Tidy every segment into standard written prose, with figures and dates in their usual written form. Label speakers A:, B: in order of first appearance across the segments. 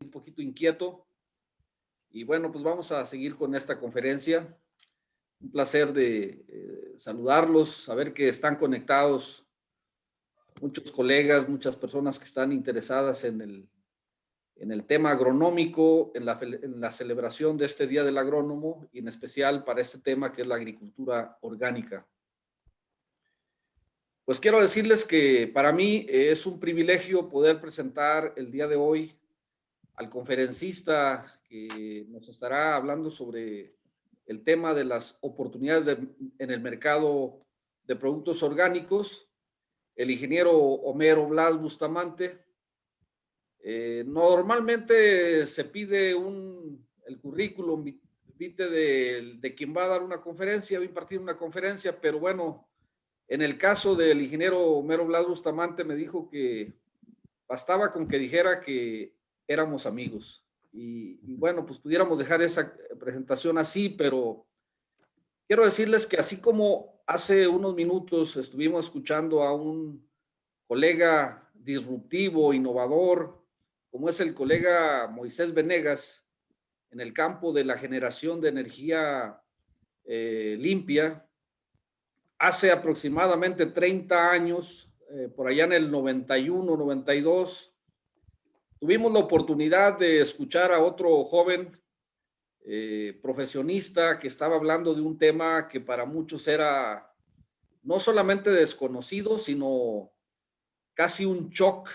A: un poquito inquieto. Y bueno, pues vamos a seguir con esta conferencia. Un placer de saludarlos, saber que están conectados muchos colegas, muchas personas que están interesadas en el tema agronómico, en la celebración de este Día del Agrónomo y en especial para este tema que es la agricultura orgánica. Pues quiero decirles que para mí es un privilegio poder presentar el día de hoy al conferencista que nos estará hablando sobre el tema de las oportunidades en el mercado de productos orgánicos, el ingeniero Homero Blas Bustamante. Normalmente se pide el currículum vitae de quien va a dar una conferencia, va a impartir una conferencia, pero bueno, en el caso del ingeniero Homero Blas Bustamante me dijo que bastaba con que dijera que éramos amigos. Y bueno, pues pudiéramos dejar esa presentación así, pero quiero decirles que así como hace unos minutos estuvimos escuchando a un colega disruptivo, innovador, como es el colega Moisés Venegas, en el campo de la generación de energía limpia, hace aproximadamente 30 años, por allá en el 91, 92, tuvimos la oportunidad de escuchar a otro joven profesionista que estaba hablando de un tema que para muchos era no solamente desconocido, sino casi un shock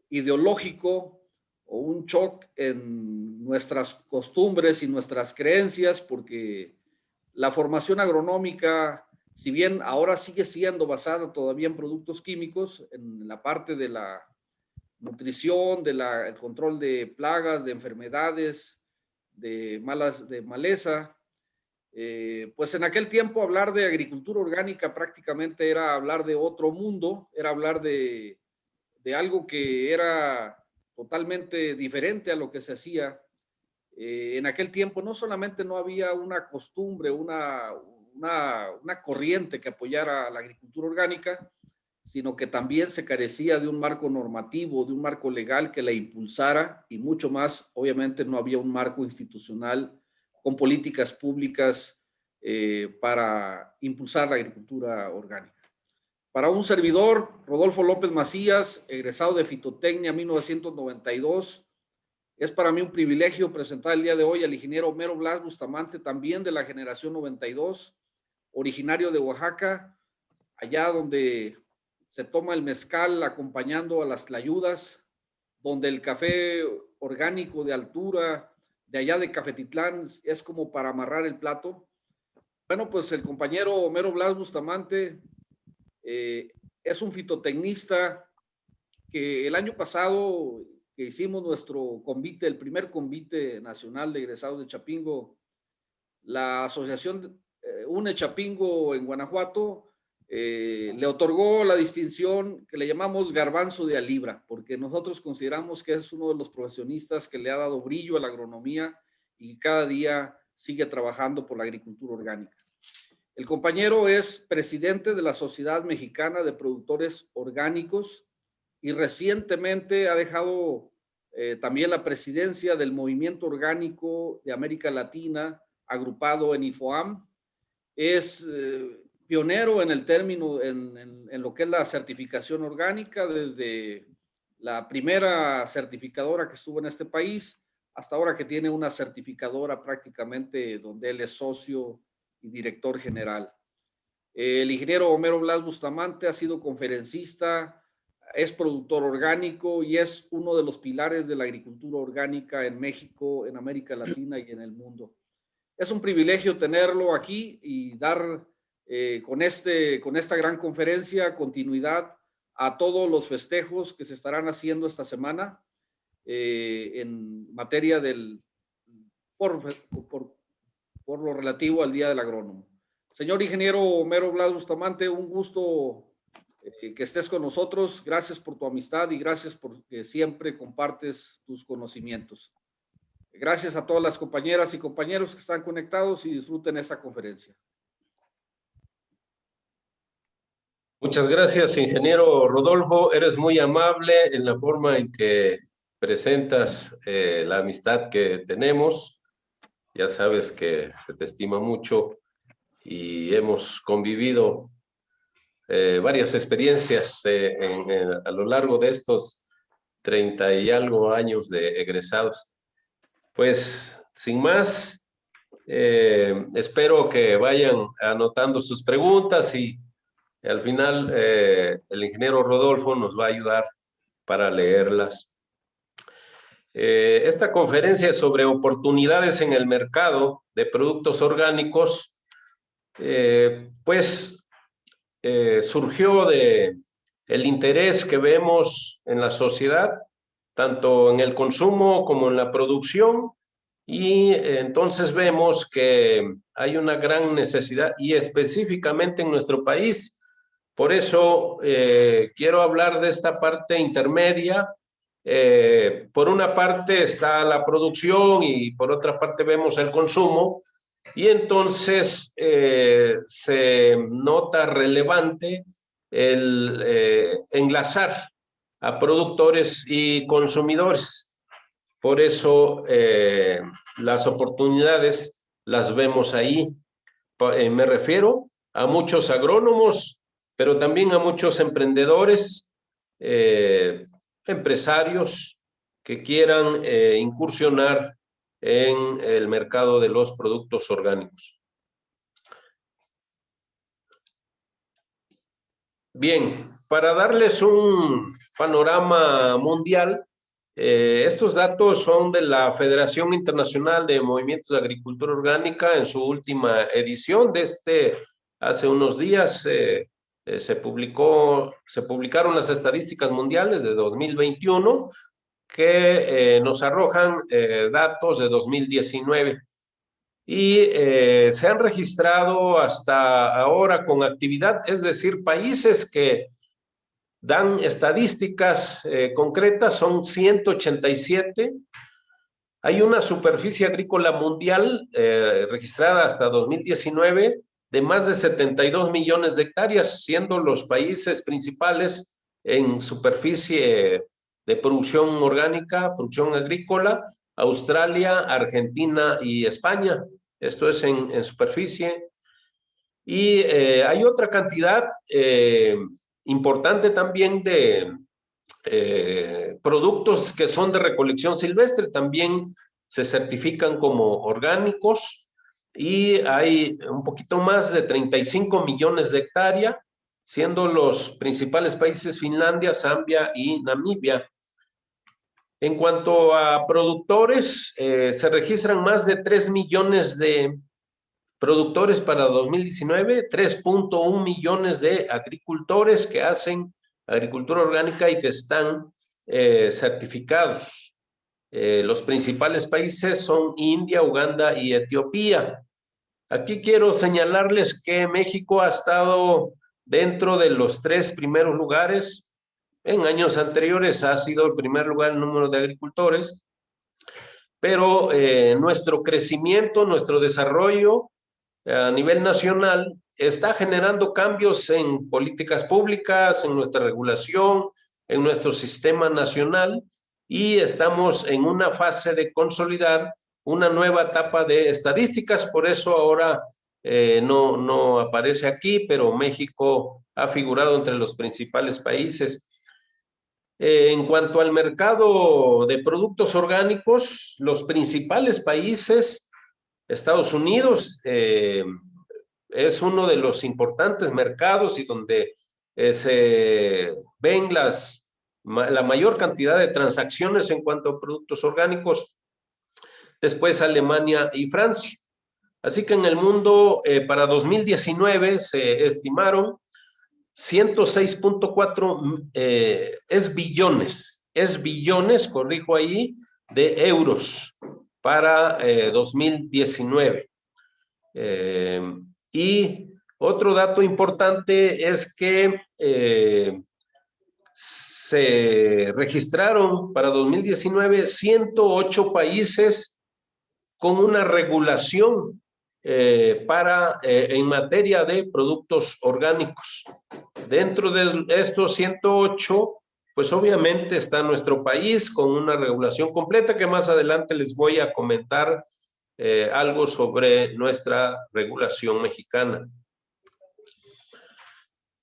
A: ideológico o un shock en nuestras costumbres y nuestras creencias, porque la formación agronómica, si bien ahora sigue siendo basada todavía en productos químicos, en la parte de la nutrición, el control de plagas, de enfermedades, de maleza, pues en aquel tiempo hablar de agricultura orgánica prácticamente era hablar de otro mundo, era hablar de algo que era totalmente diferente a lo que se hacía. En aquel tiempo no solamente no había una costumbre, una corriente que apoyara a la agricultura orgánica, sino que también se carecía de un marco normativo, de un marco legal que la impulsara y mucho más, obviamente no había un marco institucional con políticas públicas para impulsar la agricultura orgánica. Para un servidor, Rodolfo López Macías, egresado de Fitotecnia 1992, es para mí un privilegio presentar el día de hoy al ingeniero Homero Blas Bustamante, también de la generación 92, originario de Oaxaca, allá donde se toma el mezcal acompañando a las tlayudas, donde el café orgánico de altura, de allá de Cafetitlán, es como para amarrar el plato. Bueno, pues el compañero Homero Blas Bustamante es un fitotecnista que el año pasado que hicimos nuestro convite, el primer convite nacional de egresados de Chapingo, la asociación UNE Chapingo en Guanajuato le otorgó la distinción que le llamamos garbanzo de alibra, porque nosotros consideramos que es uno de los profesionistas que le ha dado brillo a la agronomía y cada día sigue trabajando por la agricultura orgánica. El compañero es presidente de la Sociedad Mexicana de Productores Orgánicos y recientemente ha dejado también la presidencia del Movimiento Orgánico de América Latina, agrupado en IFOAM. Es pionero en el término, en lo que es la certificación orgánica, desde la primera certificadora que estuvo en este país hasta ahora que tiene una certificadora prácticamente donde él es socio y director general. El ingeniero Homero Blas Bustamante ha sido conferencista, es productor orgánico y es uno de los pilares de la agricultura orgánica en México, en América Latina y en el mundo. Es un privilegio tenerlo aquí y dar con esta gran conferencia continuidad a todos los festejos que se estarán haciendo esta semana en materia por lo relativo al Día del Agrónomo. Señor ingeniero Homero Blas Bustamante, un gusto que estés con nosotros. Gracias por tu amistad y gracias porque siempre compartes tus conocimientos. Gracias a todas las compañeras y compañeros que están conectados y disfruten esta conferencia.
B: Muchas gracias, ingeniero Rodolfo. Eres muy amable en la forma en que presentas la amistad que tenemos. Ya sabes que se te estima mucho y hemos convivido varias experiencias a lo largo de estos 30 y algo años de egresados. Pues, sin más, espero que vayan anotando sus preguntas y al final el ingeniero Rodolfo nos va a ayudar para leerlas. Esta conferencia es sobre oportunidades en el mercado de productos orgánicos, surgió de el interés que vemos en la sociedad, tanto en el consumo como en la producción, y entonces vemos que hay una gran necesidad, y específicamente en nuestro país. Por eso quiero hablar de esta parte intermedia. Por una parte está la producción y por otra parte vemos el consumo, y entonces se nota relevante el enlazar a productores y consumidores. Por eso las oportunidades las vemos ahí. Me refiero a muchos agrónomos, pero también a muchos emprendedores, empresarios que quieran incursionar en el mercado de los productos orgánicos. Bien, para darles un panorama mundial, estos datos son de la Federación Internacional de Movimientos de Agricultura Orgánica en su última edición de hace unos días. Se publicaron las estadísticas mundiales de 2021 que nos arrojan datos de 2019. Y se han registrado hasta ahora con actividad, es decir, países que dan estadísticas concretas, son 187. Hay una superficie agrícola mundial registrada hasta 2019 de más de 72 millones de hectáreas, siendo los países principales en superficie de producción orgánica, producción agrícola, Australia, Argentina y España. Esto es en superficie. Y hay otra cantidad importante también de productos que son de recolección silvestre, también se certifican como orgánicos, y hay un poquito más de 35 millones de hectáreas, siendo los principales países Finlandia, Zambia y Namibia. En cuanto a productores, se registran más de 3 millones de productores para 2019, 3.1 millones de agricultores que hacen agricultura orgánica y que están certificados. Los principales países son India, Uganda y Etiopía. Aquí quiero señalarles que México ha estado dentro de los 3 primeros lugares. En años anteriores ha sido el primer lugar en número de agricultores, pero nuestro crecimiento, nuestro desarrollo a nivel nacional está generando cambios en políticas públicas, en nuestra regulación, en nuestro sistema nacional, y estamos en una fase de consolidar una nueva etapa de estadísticas. Por eso ahora no aparece aquí, pero México ha figurado entre los principales países. En cuanto al mercado de productos orgánicos, los principales países, Estados Unidos es uno de los importantes mercados y donde se ven la mayor cantidad de transacciones en cuanto a productos orgánicos. Después Alemania y Francia. Así que en el mundo para 2019 se estimaron 106.4 es billones, corrijo ahí, de euros para 2019. Y otro dato importante es que se registraron para 2019 108 países con una regulación en materia de productos orgánicos. Dentro de estos 108 pues obviamente está nuestro país con una regulación completa, que más adelante les voy a comentar algo sobre nuestra regulación mexicana.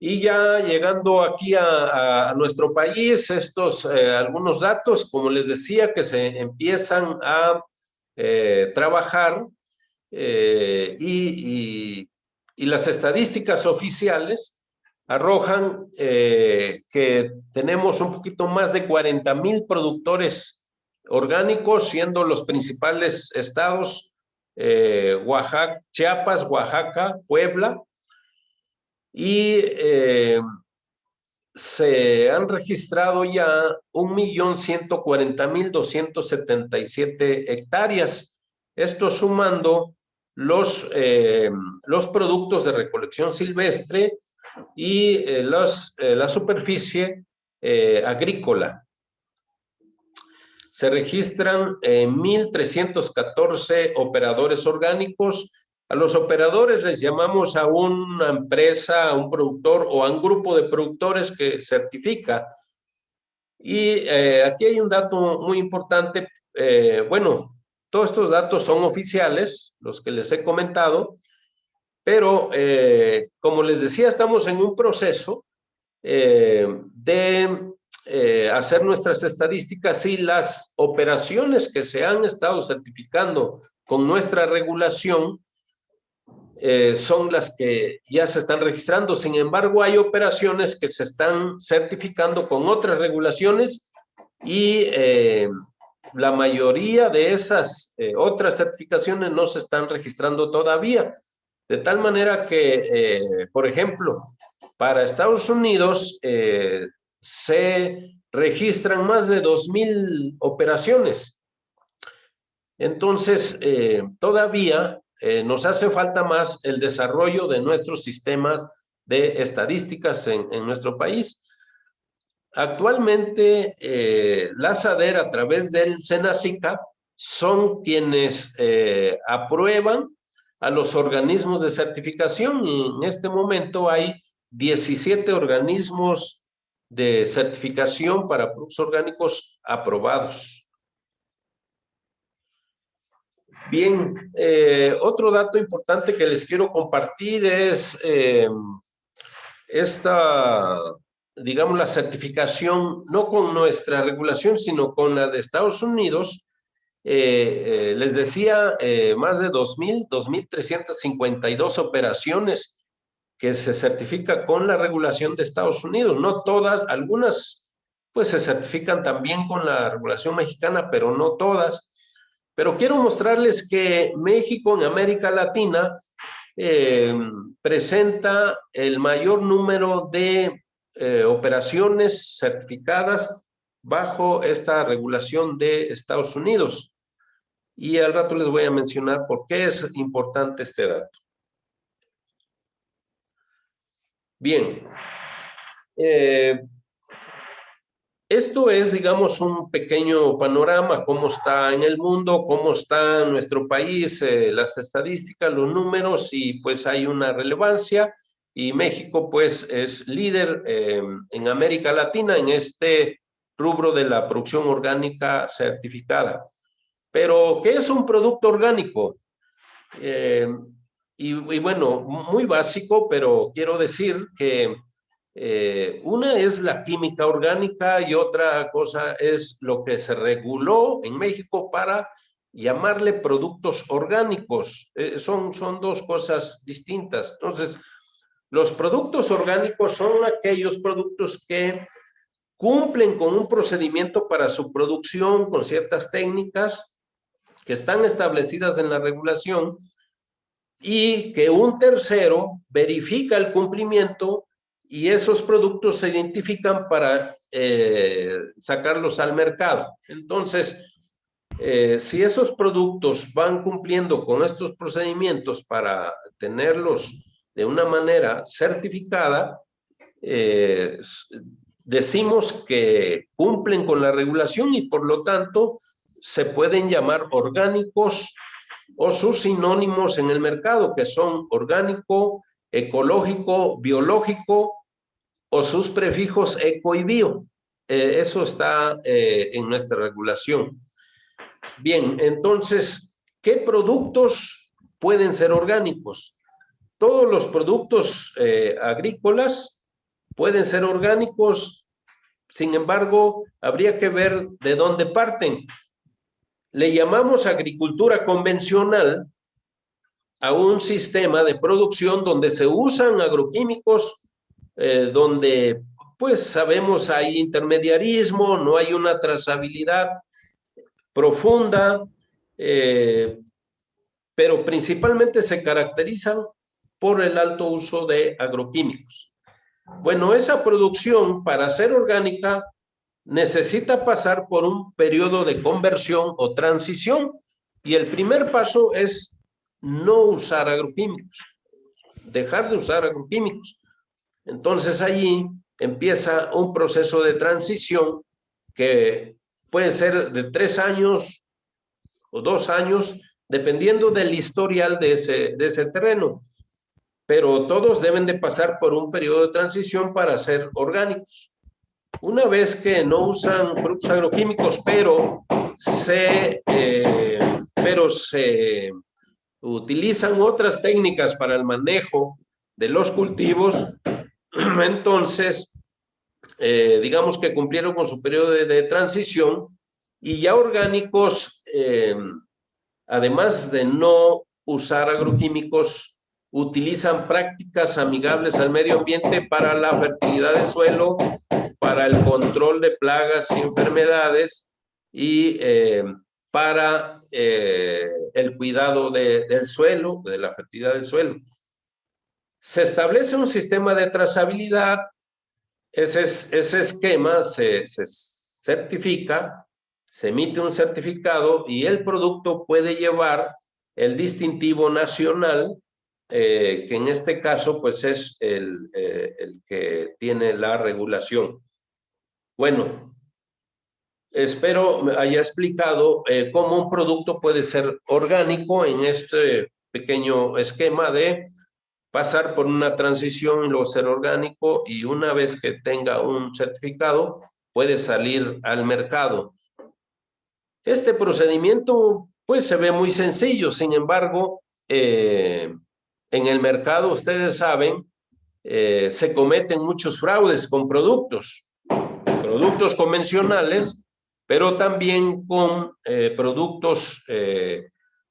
B: Y ya llegando aquí a nuestro país, estos algunos datos, como les decía, que se empiezan a trabajar y las estadísticas oficiales arrojan que tenemos un poquito más de 40,000 productores orgánicos, siendo los principales estados Oaxaca, Chiapas, Oaxaca, Puebla, y se han registrado ya 1.140.277 hectáreas. Esto sumando los productos de recolección silvestre y la superficie agrícola. Se registran 1.314 operadores orgánicos. A los operadores les llamamos a una empresa, a un productor o a un grupo de productores que certifica. Y aquí hay un dato muy importante. Bueno, todos estos datos son oficiales, los que les he comentado, pero como les decía, estamos en un proceso de hacer nuestras estadísticas y las operaciones que se han estado certificando con nuestra regulación son las que ya se están registrando. Sin embargo, hay operaciones que se están certificando con otras regulaciones y la mayoría de esas otras certificaciones no se están registrando todavía. De tal manera que, por ejemplo, para Estados Unidos se registran más de 2,000 operaciones. Entonces, todavía nos hace falta más el desarrollo de nuestros sistemas de estadísticas en nuestro país. Actualmente, la SADER, a través del SENACICA, son quienes aprueban a los organismos de certificación, y en este momento hay 17 organismos de certificación para productos orgánicos aprobados. Bien, otro dato importante que les quiero compartir es digamos, la certificación, no con nuestra regulación, sino con la de Estados Unidos. Les decía, más de 2,352 operaciones que se certifica con la regulación de Estados Unidos. No todas, algunas pues se certifican también con la regulación mexicana, pero no todas. Pero quiero mostrarles que México en América Latina presenta el mayor número de operaciones certificadas bajo esta regulación de Estados Unidos. Y al rato les voy a mencionar por qué es importante este dato. Bien. Esto es, digamos, un pequeño panorama, cómo está en el mundo, cómo está en nuestro país, las estadísticas, los números, y pues hay una relevancia, y México pues es líder en América Latina en este rubro de la producción orgánica certificada. Pero, ¿qué es un producto orgánico? Y bueno, muy básico, pero quiero decir que una es la química orgánica y otra cosa es lo que se reguló en México para llamarle productos orgánicos. Son dos cosas distintas. Entonces, los productos orgánicos son aquellos productos que cumplen con un procedimiento para su producción, con ciertas técnicas que están establecidas en la regulación y que un tercero verifica el cumplimiento, y esos productos se identifican para sacarlos al mercado. Entonces, si esos productos van cumpliendo con estos procedimientos para tenerlos de una manera certificada, decimos que cumplen con la regulación y por lo tanto se pueden llamar orgánicos o sus sinónimos en el mercado, que son orgánico, ecológico, biológico, o sus prefijos eco y bio. Eso está en nuestra regulación. Bien, entonces, ¿qué productos pueden ser orgánicos? Todos los productos agrícolas pueden ser orgánicos, sin embargo, habría que ver de dónde parten. Le llamamos agricultura convencional a un sistema de producción donde se usan agroquímicos, donde pues sabemos hay intermediarismo, no hay una trazabilidad profunda, pero principalmente se caracterizan por el alto uso de agroquímicos. Bueno, esa producción para ser orgánica necesita pasar por un periodo de conversión o transición y el primer paso es no usar agroquímicos, dejar de usar agroquímicos. Entonces allí empieza un proceso de transición que puede ser de 3 años o 2 años, dependiendo del historial de ese terreno. Pero todos deben de pasar por un periodo de transición para ser orgánicos. Una vez que no usan productos agroquímicos, pero se utilizan otras técnicas para el manejo de los cultivos, entonces, digamos que cumplieron con su periodo de transición y ya orgánicos, además de no usar agroquímicos, utilizan prácticas amigables al medio ambiente para la fertilidad del suelo, para el control de plagas y enfermedades y para el cuidado del suelo, de la fertilidad del suelo. Se establece un sistema de trazabilidad, ese esquema se certifica, se emite un certificado y el producto puede llevar el distintivo nacional, que en este caso pues es el que tiene la regulación. Bueno, espero me haya explicado cómo un producto puede ser orgánico en este pequeño esquema de pasar por una transición y luego ser orgánico y una vez que tenga un certificado puede salir al mercado. Este procedimiento pues se ve muy sencillo, sin embargo, en el mercado ustedes saben, se cometen muchos fraudes con productos convencionales, pero también con productos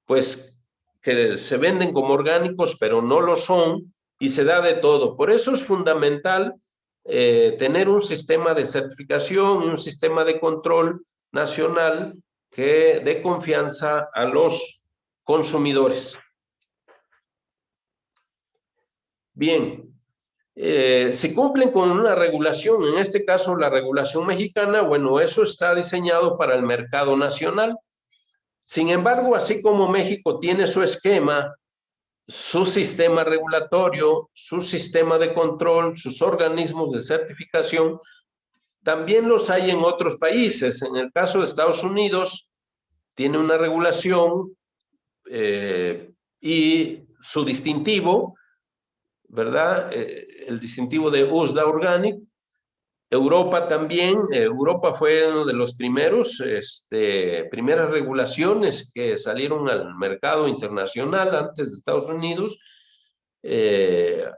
B: pues que se venden como orgánicos, pero no lo son, y se da de todo. Por eso es fundamental tener un sistema de certificación y un sistema de control nacional que dé confianza a los consumidores. Bien, si cumplen con una regulación, en este caso la regulación mexicana, bueno, eso está diseñado para el mercado nacional. Sin embargo, así como México tiene su esquema, su sistema regulatorio, su sistema de control, sus organismos de certificación, también los hay en otros países. En el caso de Estados Unidos, tiene una regulación y su distintivo, ¿verdad? El distintivo de USDA Organic. Europa también, Europa fue uno de los primeras regulaciones que salieron al mercado internacional antes de Estados Unidos.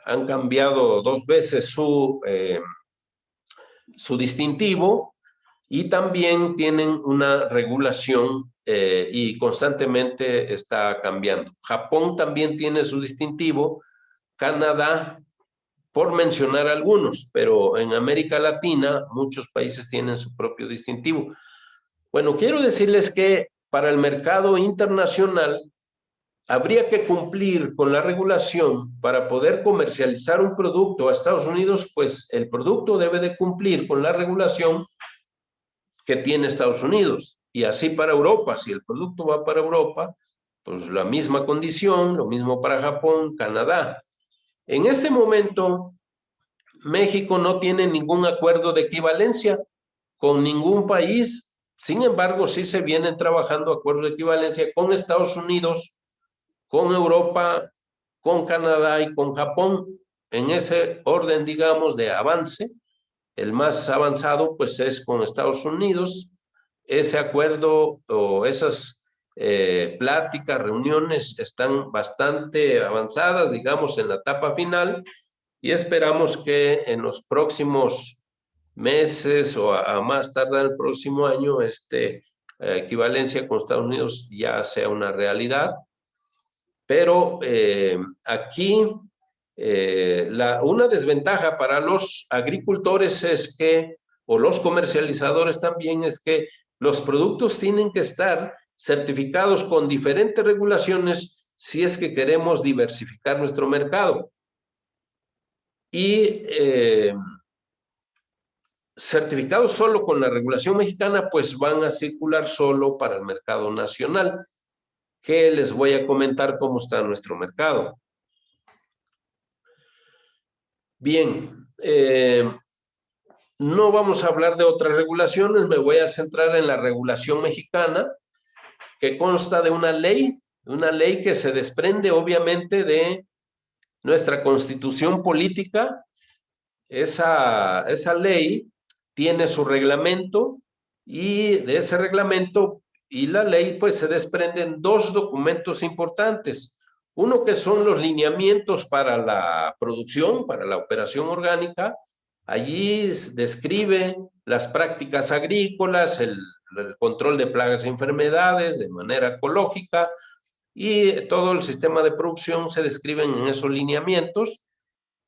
B: Han cambiado 2 veces su distintivo y también tienen una regulación y constantemente está cambiando. Japón también tiene su distintivo, Canadá, por mencionar algunos, pero en América Latina muchos países tienen su propio distintivo. Bueno, quiero decirles que para el mercado internacional habría que cumplir con la regulación para poder comercializar un producto a Estados Unidos, pues el producto debe de cumplir con la regulación que tiene Estados Unidos. Y así para Europa, si el producto va para Europa, pues la misma condición, lo mismo para Japón, Canadá. En este momento, México no tiene ningún acuerdo de equivalencia con ningún país. Sin embargo, sí se vienen trabajando acuerdos de equivalencia con Estados Unidos, con Europa, con Canadá y con Japón, en ese orden, digamos, de avance. el más avanzado pues es con Estados Unidos. Ese acuerdo o esas pláticas, reuniones están bastante avanzadas, digamos, en la etapa final, y esperamos que en los próximos meses o a más tardar el próximo año, equivalencia con Estados Unidos ya sea una realidad. Pero aquí una desventaja para los agricultores es que, o los comercializadores también, es que los productos tienen que estar certificados con diferentes regulaciones si es que queremos diversificar nuestro mercado. Y certificados solo con la regulación mexicana, pues van a circular solo para el mercado nacional, que les voy a comentar cómo está nuestro mercado. Bien, no vamos a hablar de otras regulaciones, me voy a centrar en la regulación mexicana, que consta de una ley que se desprende obviamente de nuestra constitución política. Esa ley tiene su reglamento, y de ese reglamento y la ley pues se desprenden dos documentos importantes. Uno que son los lineamientos para la producción, para la operación orgánica. Allí describe las prácticas agrícolas, el control de plagas y enfermedades de manera ecológica, y todo el sistema de producción se describen en esos lineamientos.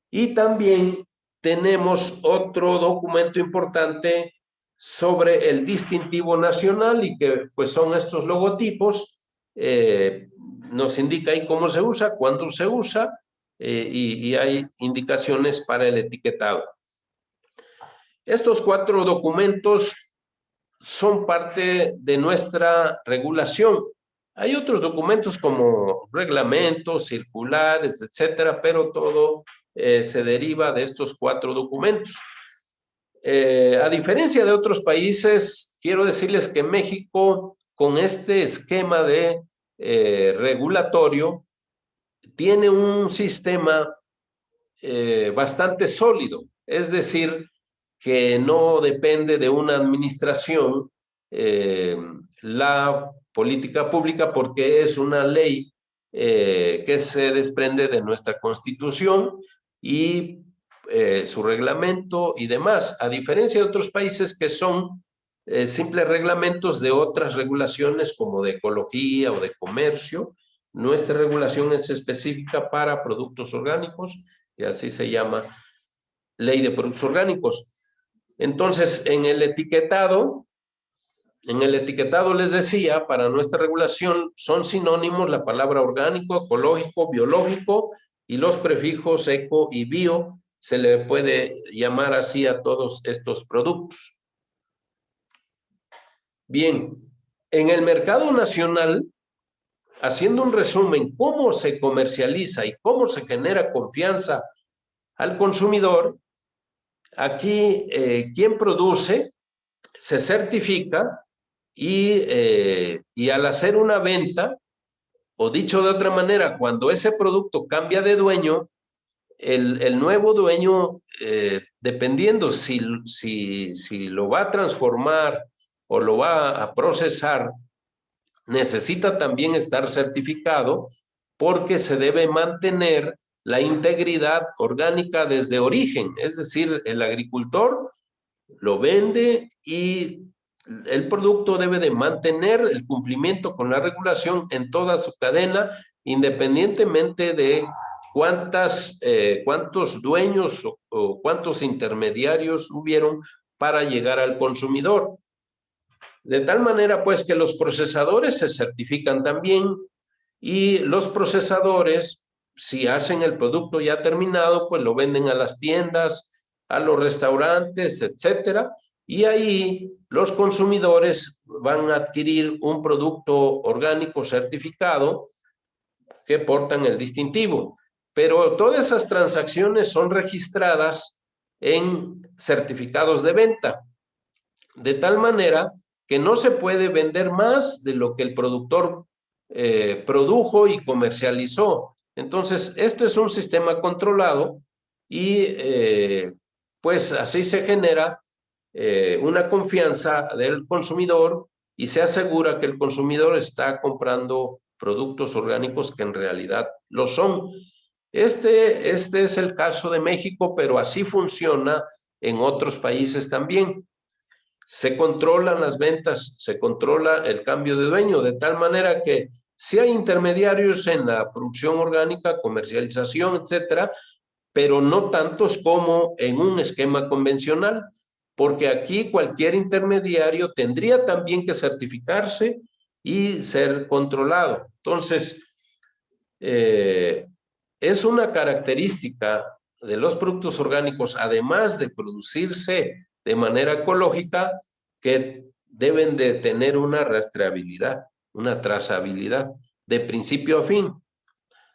B: Y también tenemos otro documento importante sobre el distintivo nacional, y que pues son estos logotipos. Nos indica ahí cómo se usa, cuándo se usa, y hay indicaciones para el etiquetado. Estos 4 documentos son parte de nuestra regulación. Hay otros documentos como reglamentos, circulares, etcétera, pero todo se deriva de estos 4 documentos. A diferencia de otros países, quiero decirles que México, con este esquema de regulatorio, tiene un sistema bastante sólido, es decir, que no depende de una administración la política pública, porque es una ley que se desprende de nuestra Constitución y su reglamento y demás, a diferencia de otros países que son simples reglamentos de otras regulaciones como de ecología o de comercio. Nuestra regulación es específica para productos orgánicos, y así se llama Ley de Productos Orgánicos. Entonces, en el etiquetado les decía, para nuestra regulación son sinónimos la palabra orgánico, ecológico, biológico, y los prefijos eco y bio. Se le puede llamar así a todos estos productos. Bien, en el mercado nacional, haciendo un resumen, cómo se comercializa y cómo se genera confianza al consumidor. Aquí, quien produce se certifica, y al hacer una venta, o dicho de otra manera, cuando ese producto cambia de dueño, el nuevo dueño, dependiendo si lo va a transformar o lo va a procesar, necesita también estar certificado, porque se debe mantener la integridad orgánica desde origen. Es decir, el agricultor lo vende y el producto debe de mantener el cumplimiento con la regulación en toda su cadena, independientemente de cuántos dueños o cuántos intermediarios hubieron para llegar al consumidor. De tal manera, pues, que los procesadores se certifican también, y los procesadores, si hacen el producto ya terminado, pues lo venden a las tiendas, a los restaurantes, etcétera, y ahí los consumidores van a adquirir un producto orgánico certificado que portan el distintivo. Pero todas esas transacciones son registradas en certificados de venta, de tal manera que no se puede vender más de lo que el productor produjo y comercializó. Entonces, este es un sistema controlado, y pues así se genera una confianza del consumidor y se asegura que el consumidor está comprando productos orgánicos que en realidad lo son. Este es el caso de México, pero así funciona en otros países también. Se controlan las ventas, se controla el cambio de dueño, de tal manera que si hay intermediarios en la producción orgánica, comercialización, etcétera, pero no tantos como en un esquema convencional, porque aquí cualquier intermediario tendría también que certificarse y ser controlado. Entonces, es una característica de los productos orgánicos, además de producirse de manera ecológica, que deben de tener una rastreabilidad, una trazabilidad de principio a fin.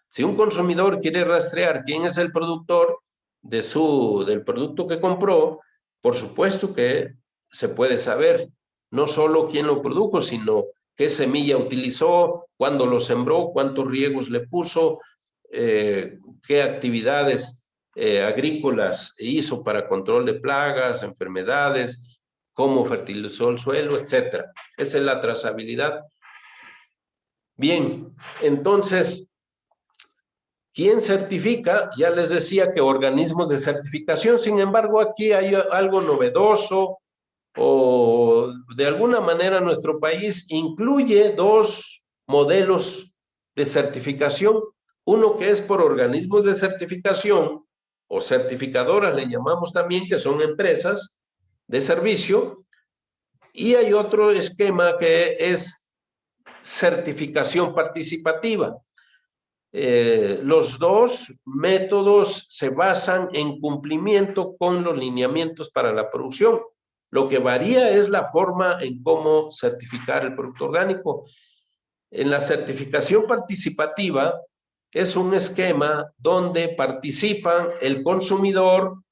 B: Si un consumidor quiere rastrear quién es el productor del producto que compró, por supuesto que se puede saber no solo quién lo produjo, sino qué semilla utilizó, cuándo lo sembró, cuántos riegos le puso, qué actividades agrícolas hizo para control de plagas, enfermedades, cómo fertilizó el suelo, etc. Esa es la trazabilidad. Bien, entonces, ¿quién certifica? Ya les decía que organismos de certificación. Sin embargo, aquí hay algo novedoso, o de alguna manera nuestro país incluye dos modelos de certificación. Uno que es por organismos de certificación o certificadoras, le llamamos también, que son empresas de servicio. Y hay otro esquema que es certificación participativa. Los dos métodos se basan en cumplimiento con los lineamientos para la producción. Lo que varía es la forma en cómo certificar el producto orgánico. En la certificación participativa es un esquema donde participan el consumidor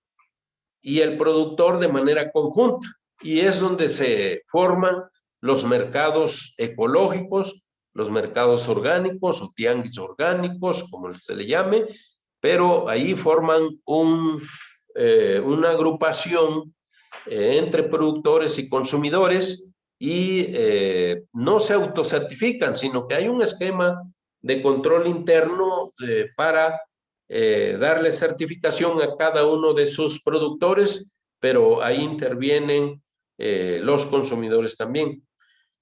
B: y el productor de manera conjunta, y es donde se forman los mercados ecológicos, los mercados orgánicos o tianguis orgánicos, como se le llame, pero ahí forman una agrupación entre productores y consumidores, y no se autocertifican, sino que hay un esquema de control interno para darle certificación a cada uno de sus productores, pero ahí intervienen los consumidores también.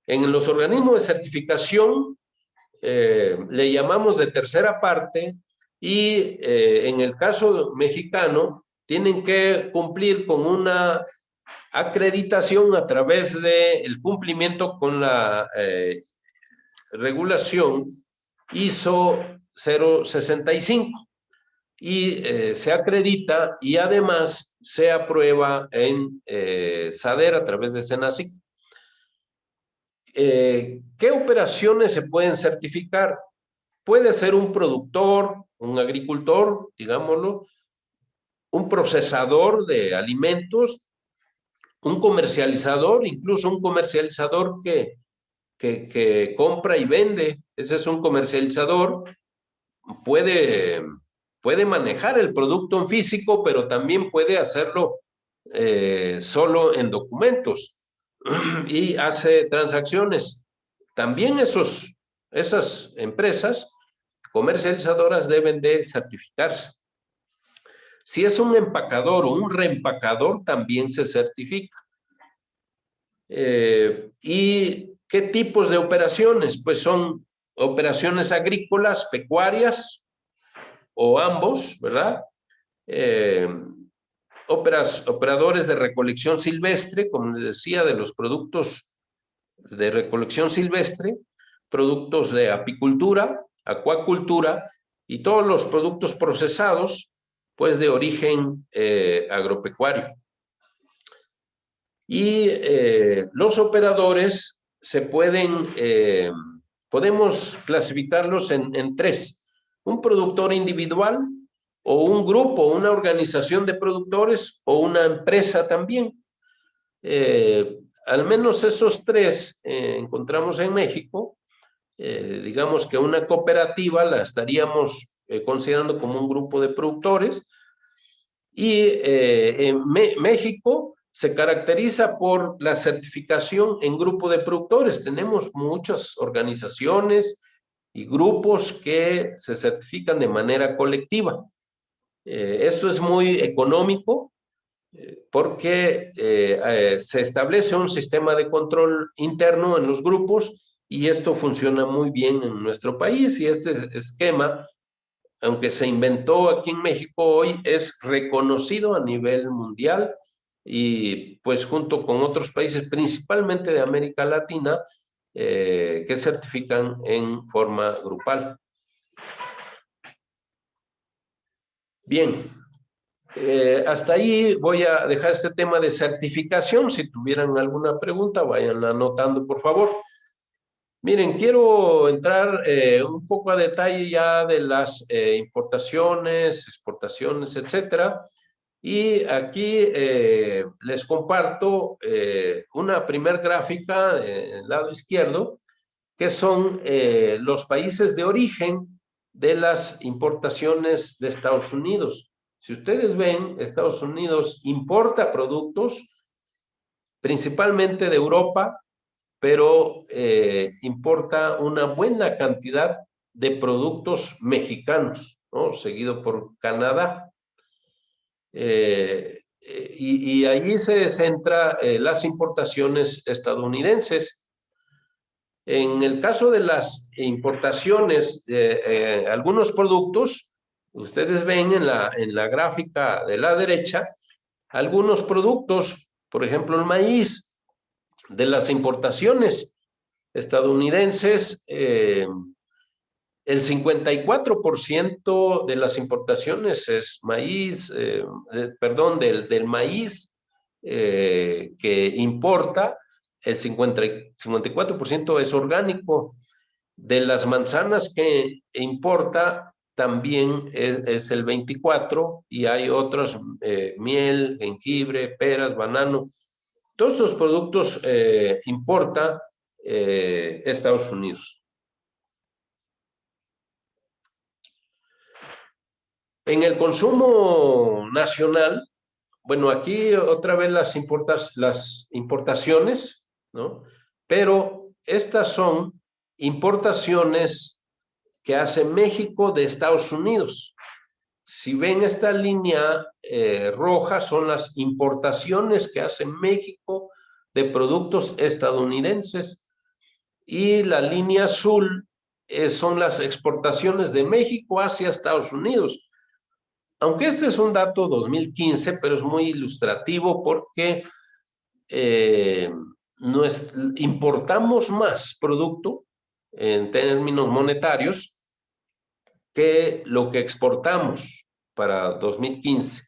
B: En los organismos de certificación le llamamos de tercera parte, y en el caso mexicano tienen que cumplir con una acreditación a través del cumplimiento con la regulación ISO 065, y se acredita y además se aprueba en SADER a través de SENACIC. ¿Qué operaciones se pueden certificar? Puede ser un productor, un agricultor, digámoslo, un procesador de alimentos, un comercializador, incluso un comercializador que compra y vende. Ese es un comercializador. Puede manejar el producto en físico, pero también puede hacerlo solo en documentos y hace transacciones. También esas empresas comercializadoras deben de certificarse. Si es un empacador o un reempacador, también se certifica. ¿Y qué tipos de operaciones? Pues son operaciones agrícolas, pecuarias, o ambos, ¿verdad? Operadores de recolección silvestre, como les decía, de los productos de recolección silvestre, productos de apicultura, acuacultura y todos los productos procesados, pues de origen agropecuario. Y los operadores podemos clasificarlos en tres: un productor individual, o un grupo, una organización de productores, o una empresa también. Al menos esos tres encontramos en México. Digamos que una cooperativa la estaríamos considerando como un grupo de productores. Y México se caracteriza por la certificación en grupo de productores. Tenemos muchas organizaciones y grupos que se certifican de manera colectiva. Esto es muy económico porque se establece un sistema de control interno en los grupos y esto funciona muy bien en nuestro país, y este esquema, aunque se inventó aquí en México, hoy es reconocido a nivel mundial y pues junto con otros países, principalmente de América Latina, que certifican en forma grupal. Bien, hasta ahí voy a dejar este tema de certificación. Si tuvieran alguna pregunta, vayan anotando, por favor. Miren, quiero entrar un poco a detalle ya de las importaciones, exportaciones, etcétera. Y aquí les comparto una primer gráfica en el lado izquierdo, que son los países de origen de las importaciones de Estados Unidos. Si ustedes ven, Estados Unidos importa productos principalmente de Europa, pero importa una buena cantidad de productos mexicanos, ¿no? Seguido por Canadá. Y allí se centra las importaciones estadounidenses. En el caso de las importaciones de algunos productos, ustedes ven en la gráfica de la derecha, algunos productos, por ejemplo el maíz, de las importaciones estadounidenses, el 54% de las importaciones es maíz, perdón, del maíz que importa, el 54% es orgánico. De las manzanas que importa también es el 24%, y hay otros, miel, jengibre, peras, banano. Todos esos productos importa Estados Unidos. En el consumo nacional, bueno, aquí otra vez las importaciones, ¿no? Pero estas son importaciones que hace México de Estados Unidos. Si ven esta línea roja, son las importaciones que hace México de productos estadounidenses, y la línea azul son las exportaciones de México hacia Estados Unidos. Aunque este es un dato 2015, pero es muy ilustrativo porque importamos más producto en términos monetarios que lo que exportamos para 2015.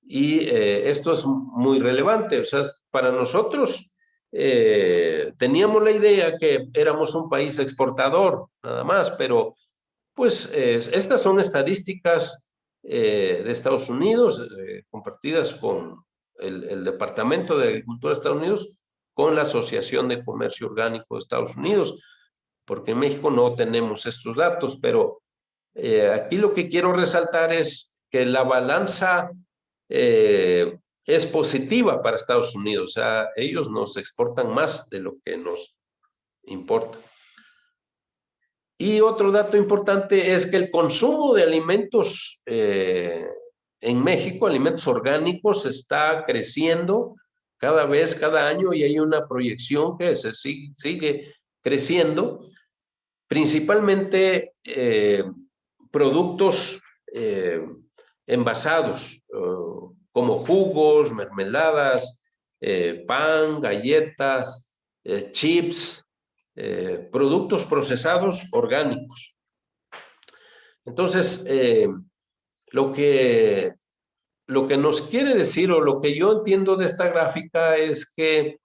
B: Y esto es muy relevante. O sea, para nosotros teníamos la idea que éramos un país exportador, nada más, pero pues estas son estadísticas de Estados Unidos, compartidas con el Departamento de Agricultura de Estados Unidos, con la Asociación de Comercio Orgánico de Estados Unidos, porque en México no tenemos estos datos, pero aquí lo que quiero resaltar es que la balanza es positiva para Estados Unidos. O sea, ellos nos exportan más de lo que nos importa. Y otro dato importante es que el consumo de alimentos en México, alimentos orgánicos, está creciendo cada vez, cada año, y hay una proyección que se sigue creciendo, principalmente productos envasados, como jugos, mermeladas, pan, galletas, chips, productos procesados orgánicos. Entonces, lo que nos quiere decir, o lo que yo entiendo de esta gráfica, es que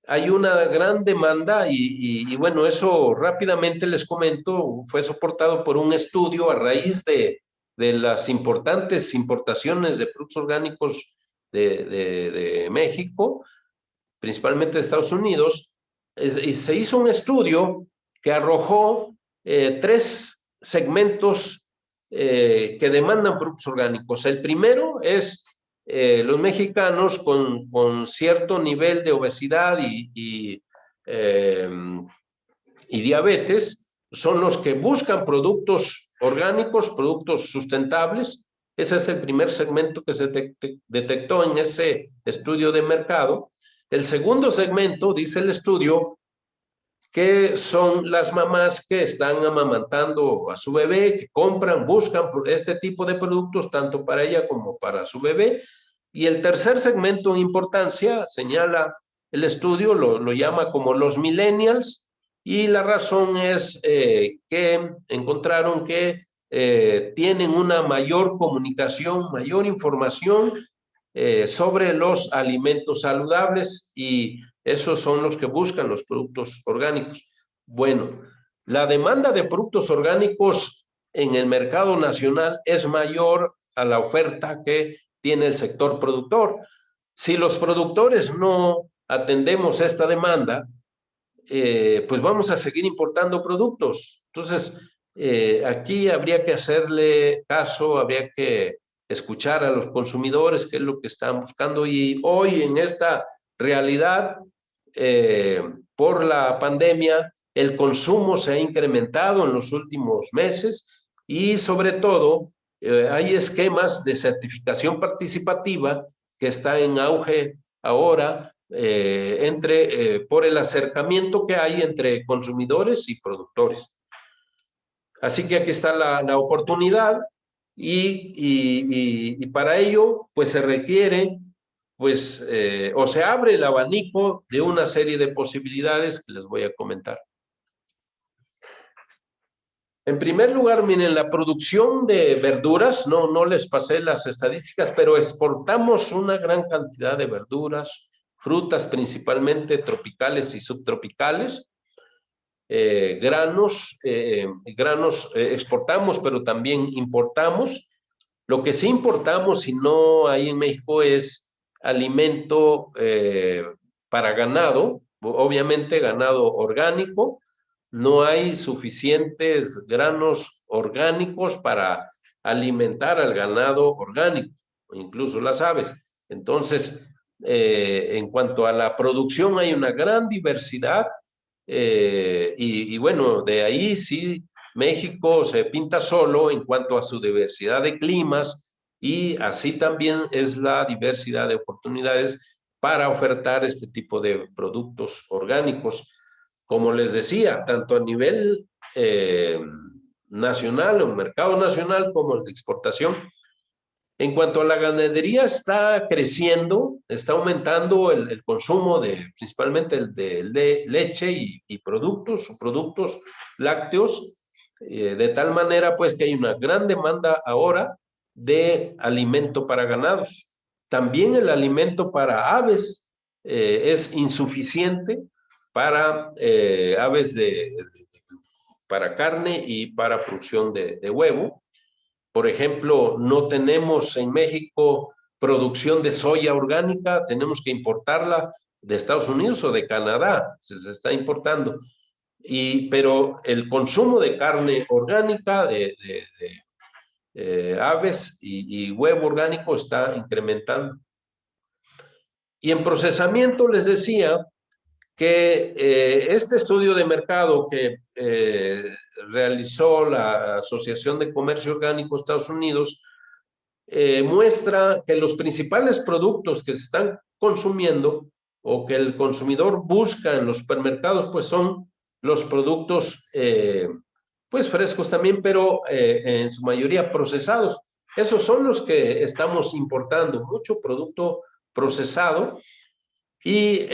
B: hay una gran demanda y bueno, eso rápidamente les comento, fue soportado por un estudio a raíz de las importantes importaciones de productos orgánicos de México, principalmente de Estados Unidos, y se hizo un estudio que arrojó 3 segmentos que demandan productos orgánicos. El primero es los mexicanos con cierto nivel de obesidad y diabetes son los que buscan productos orgánicos, productos sustentables. Ese es el primer segmento que se detectó en ese estudio de mercado. El segundo segmento, dice el estudio, que son las mamás que están amamantando a su bebé, que compran, buscan este tipo de productos tanto para ella como para su bebé. Y el tercer segmento en importancia, señala el estudio, lo llama como los millennials, y la razón es que encontraron que tienen una mayor comunicación, mayor información sobre los alimentos saludables, y esos son los que buscan los productos orgánicos. Bueno, la demanda de productos orgánicos en el mercado nacional es mayor a la oferta que tiene el sector productor. Si los productores no atendemos esta demanda, pues vamos a seguir importando productos. Entonces, aquí habría que hacerle caso, habría que escuchar a los consumidores, qué es lo que están buscando. Y hoy en esta realidad, por la pandemia, el consumo se ha incrementado en los últimos meses y sobre todo hay esquemas de certificación participativa que está en auge ahora por el acercamiento que hay entre consumidores y productores. Así que aquí está la oportunidad y para ello pues se requiere pues o se abre el abanico de una serie de posibilidades que les voy a comentar. En primer lugar, miren, la producción de verduras, no les pasé las estadísticas, pero exportamos una gran cantidad de verduras, frutas principalmente tropicales y subtropicales, granos exportamos, pero también importamos. Lo que sí importamos y no hay en México es alimento para ganado, obviamente ganado orgánico. No hay suficientes granos orgánicos para alimentar al ganado orgánico, incluso las aves. Entonces, en cuanto a la producción, hay una gran diversidad y bueno, de ahí sí México se pinta solo en cuanto a su diversidad de climas, y así también es la diversidad de oportunidades para ofertar este tipo de productos orgánicos. Como les decía, tanto a nivel nacional o mercado nacional como el de exportación. En cuanto a la ganadería, está creciendo, está aumentando el consumo principalmente el de leche y productos lácteos, de tal manera pues que hay una gran demanda ahora de alimento para ganados. También el alimento para aves es insuficiente para aves para carne y para producción de huevo. Por ejemplo, no tenemos en México producción de soya orgánica, tenemos que importarla de Estados Unidos o de Canadá, se está importando. Pero el consumo de carne orgánica, de aves y huevo orgánico está incrementando. Y en procesamiento les decía que este estudio de mercado que realizó la Asociación de Comercio Orgánico de Estados Unidos muestra que los principales productos que se están consumiendo o que el consumidor busca en los supermercados pues son los productos pues frescos también, pero en su mayoría procesados. Esos son los que estamos importando, mucho producto procesado. Y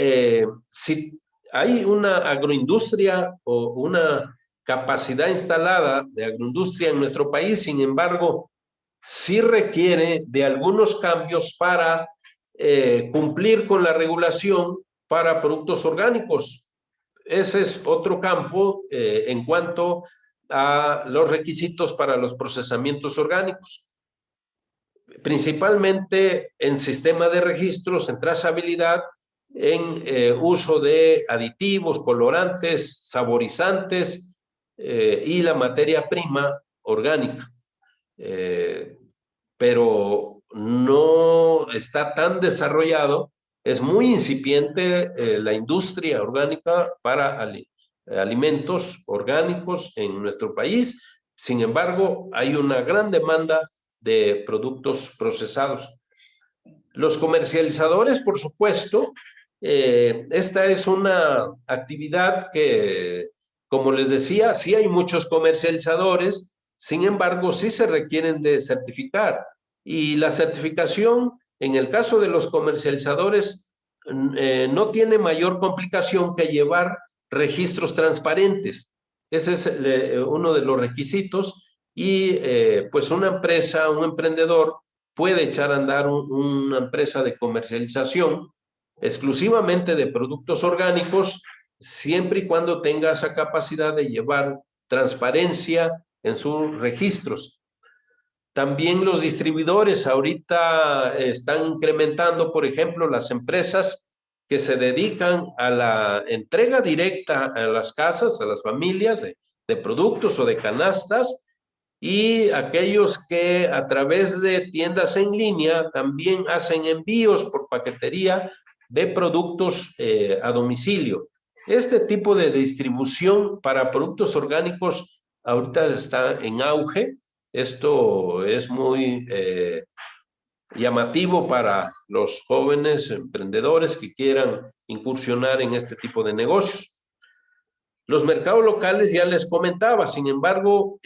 B: si hay una agroindustria o una capacidad instalada de agroindustria en nuestro país, sin embargo, sí requiere de algunos cambios para cumplir con la regulación para productos orgánicos. Ese es otro campo en cuanto a los requisitos para los procesamientos orgánicos. Principalmente en sistema de registros, en trazabilidad, en uso de aditivos, colorantes, saborizantes y la materia prima orgánica. pero no está tan desarrollado. Es muy incipiente la industria orgánica para alimentos orgánicos en nuestro país. Sin embargo, hay una gran demanda de productos procesados. Los comercializadores, por supuesto, esta es una actividad que, como les decía, sí hay muchos comercializadores, sin embargo, sí se requieren de certificar. Y la certificación, en el caso de los comercializadores, no tiene mayor complicación que llevar registros transparentes. Ese es uno de los requisitos y pues una empresa, un emprendedor puede echar a andar una empresa de comercialización exclusivamente de productos orgánicos siempre y cuando tenga esa capacidad de llevar transparencia en sus registros. También los distribuidores ahorita están incrementando, por ejemplo, las empresas que se dedican a la entrega directa a las casas, a las familias de productos o de canastas, y aquellos que a través de tiendas en línea también hacen envíos por paquetería de productos a domicilio. Este tipo de distribución para productos orgánicos ahorita está en auge. Esto es muy llamativo para los jóvenes emprendedores que quieran incursionar en este tipo de negocios. Los mercados locales ya les comentaba, sin embargo,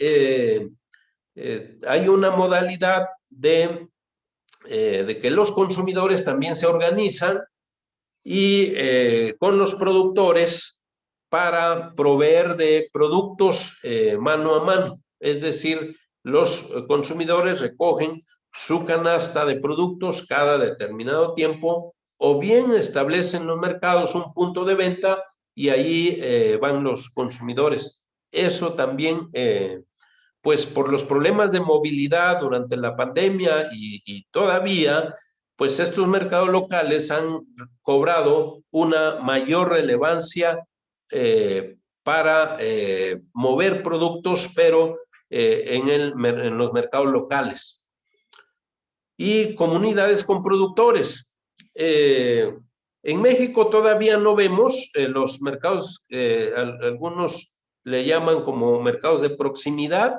B: hay una modalidad de que los consumidores también se organizan y con los productores para proveer de productos mano a mano. Es decir, los consumidores recogen su canasta de productos cada determinado tiempo o bien establecen los mercados un punto de venta y ahí van los consumidores. Eso también pues por los problemas de movilidad durante la pandemia y todavía, pues estos mercados locales han cobrado una mayor relevancia para mover productos, pero en los mercados locales. Y comunidades con productores. En México todavía no vemos los mercados, algunos le llaman como mercados de proximidad.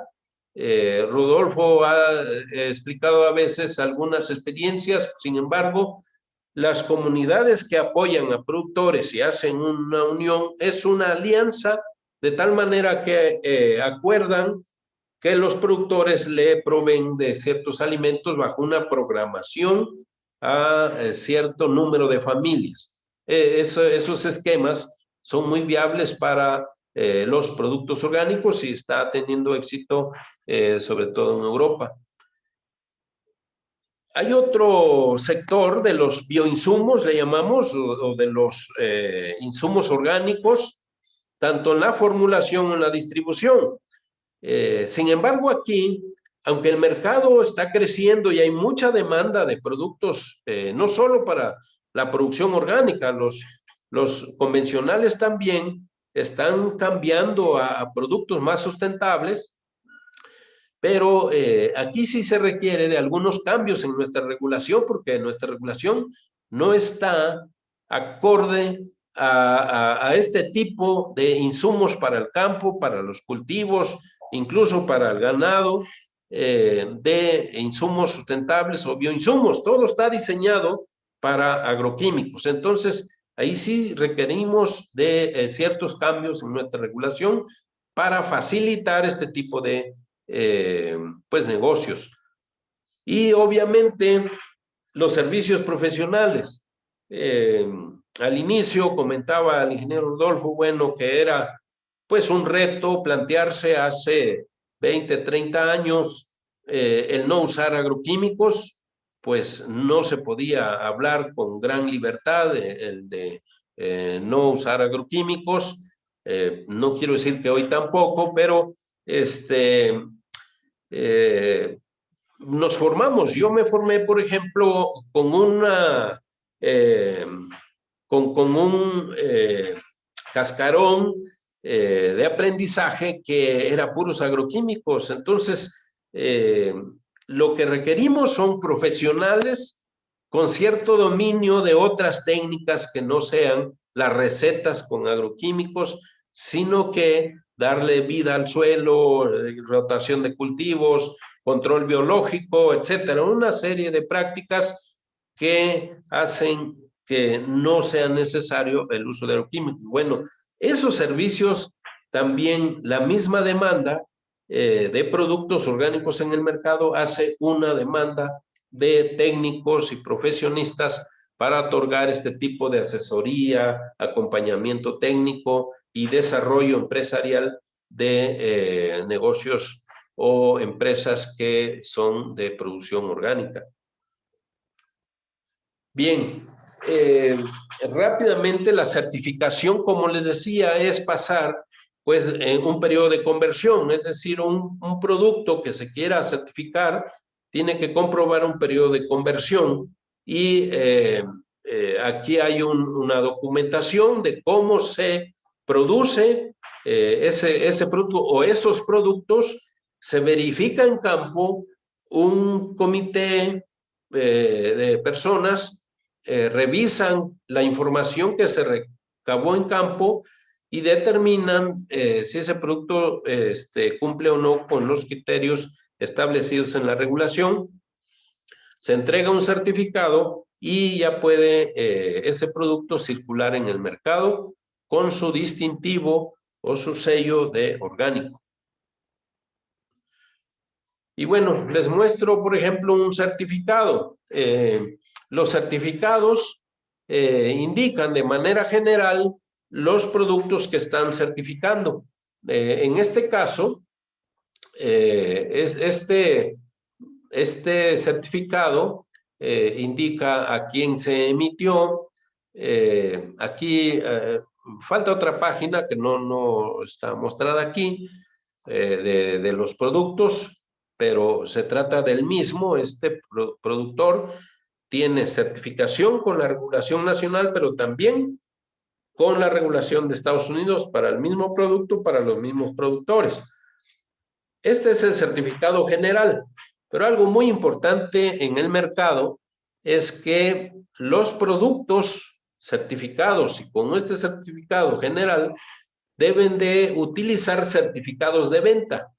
B: Rodolfo ha explicado a veces algunas experiencias, sin embargo, las comunidades que apoyan a productores y hacen una unión es una alianza de tal manera que acuerdan que los productores le proveen de ciertos alimentos bajo una programación a cierto número de familias. Esos esquemas son muy viables para los productos orgánicos y está teniendo éxito sobre todo en Europa. Hay otro sector de los bioinsumos, le llamamos, o de los insumos orgánicos, tanto en la formulación como en la distribución. Sin embargo, aquí, aunque el mercado está creciendo y hay mucha demanda de productos, no solo para la producción orgánica, los convencionales también están cambiando a productos más sustentables, pero aquí sí se requiere de algunos cambios en nuestra regulación, porque nuestra regulación no está acorde a este tipo de insumos para el campo, para los cultivos, incluso para el ganado, de insumos sustentables o bioinsumos. Todo está diseñado para agroquímicos. Entonces, ahí sí requerimos de ciertos cambios en nuestra regulación para facilitar este tipo de pues negocios. Y obviamente los servicios profesionales. Al inicio comentaba el ingeniero Rodolfo, bueno, que era pues un reto plantearse hace 20, 30 años el no usar agroquímicos, pues no se podía hablar con gran libertad de no usar agroquímicos. No quiero decir que hoy tampoco, pero nos formamos. Yo me formé, por ejemplo, con una con un cascarón de aprendizaje que era puros agroquímicos. Entonces, lo que requerimos son profesionales con cierto dominio de otras técnicas que no sean las recetas con agroquímicos, sino que darle vida al suelo, rotación de cultivos, control biológico, etcétera. Una serie de prácticas que hacen que no sea necesario el uso de agroquímicos. Bueno, esos servicios también, la misma demanda de productos orgánicos en el mercado hace una demanda de técnicos y profesionistas para otorgar este tipo de asesoría, acompañamiento técnico y desarrollo empresarial de negocios o empresas que son de producción orgánica. Bien, rápidamente la certificación, como les decía, es pasar pues en un periodo de conversión, es decir, un producto que se quiera certificar tiene que comprobar un periodo de conversión y aquí hay una documentación de cómo se produce ese producto o esos productos, se verifica en campo, un comité de personas revisan la información que se recabó en campo y determinan si ese producto cumple o no con los criterios establecidos en la regulación. Se entrega un certificado y ya puede ese producto circular en el mercado con su distintivo o su sello de orgánico. Y bueno, les muestro, por ejemplo, un certificado. Los certificados indican de manera general los productos que están certificando. En este caso, este certificado indica a quién se emitió. Aquí falta otra página que no está mostrada aquí de los productos, pero se trata del mismo. Este productor tiene certificación con la regulación nacional, pero también con la regulación de Estados Unidos para el mismo producto, para los mismos productores. Este es el certificado general, pero algo muy importante en el mercado es que los productos certificados y con este certificado general deben de utilizar certificados de venta.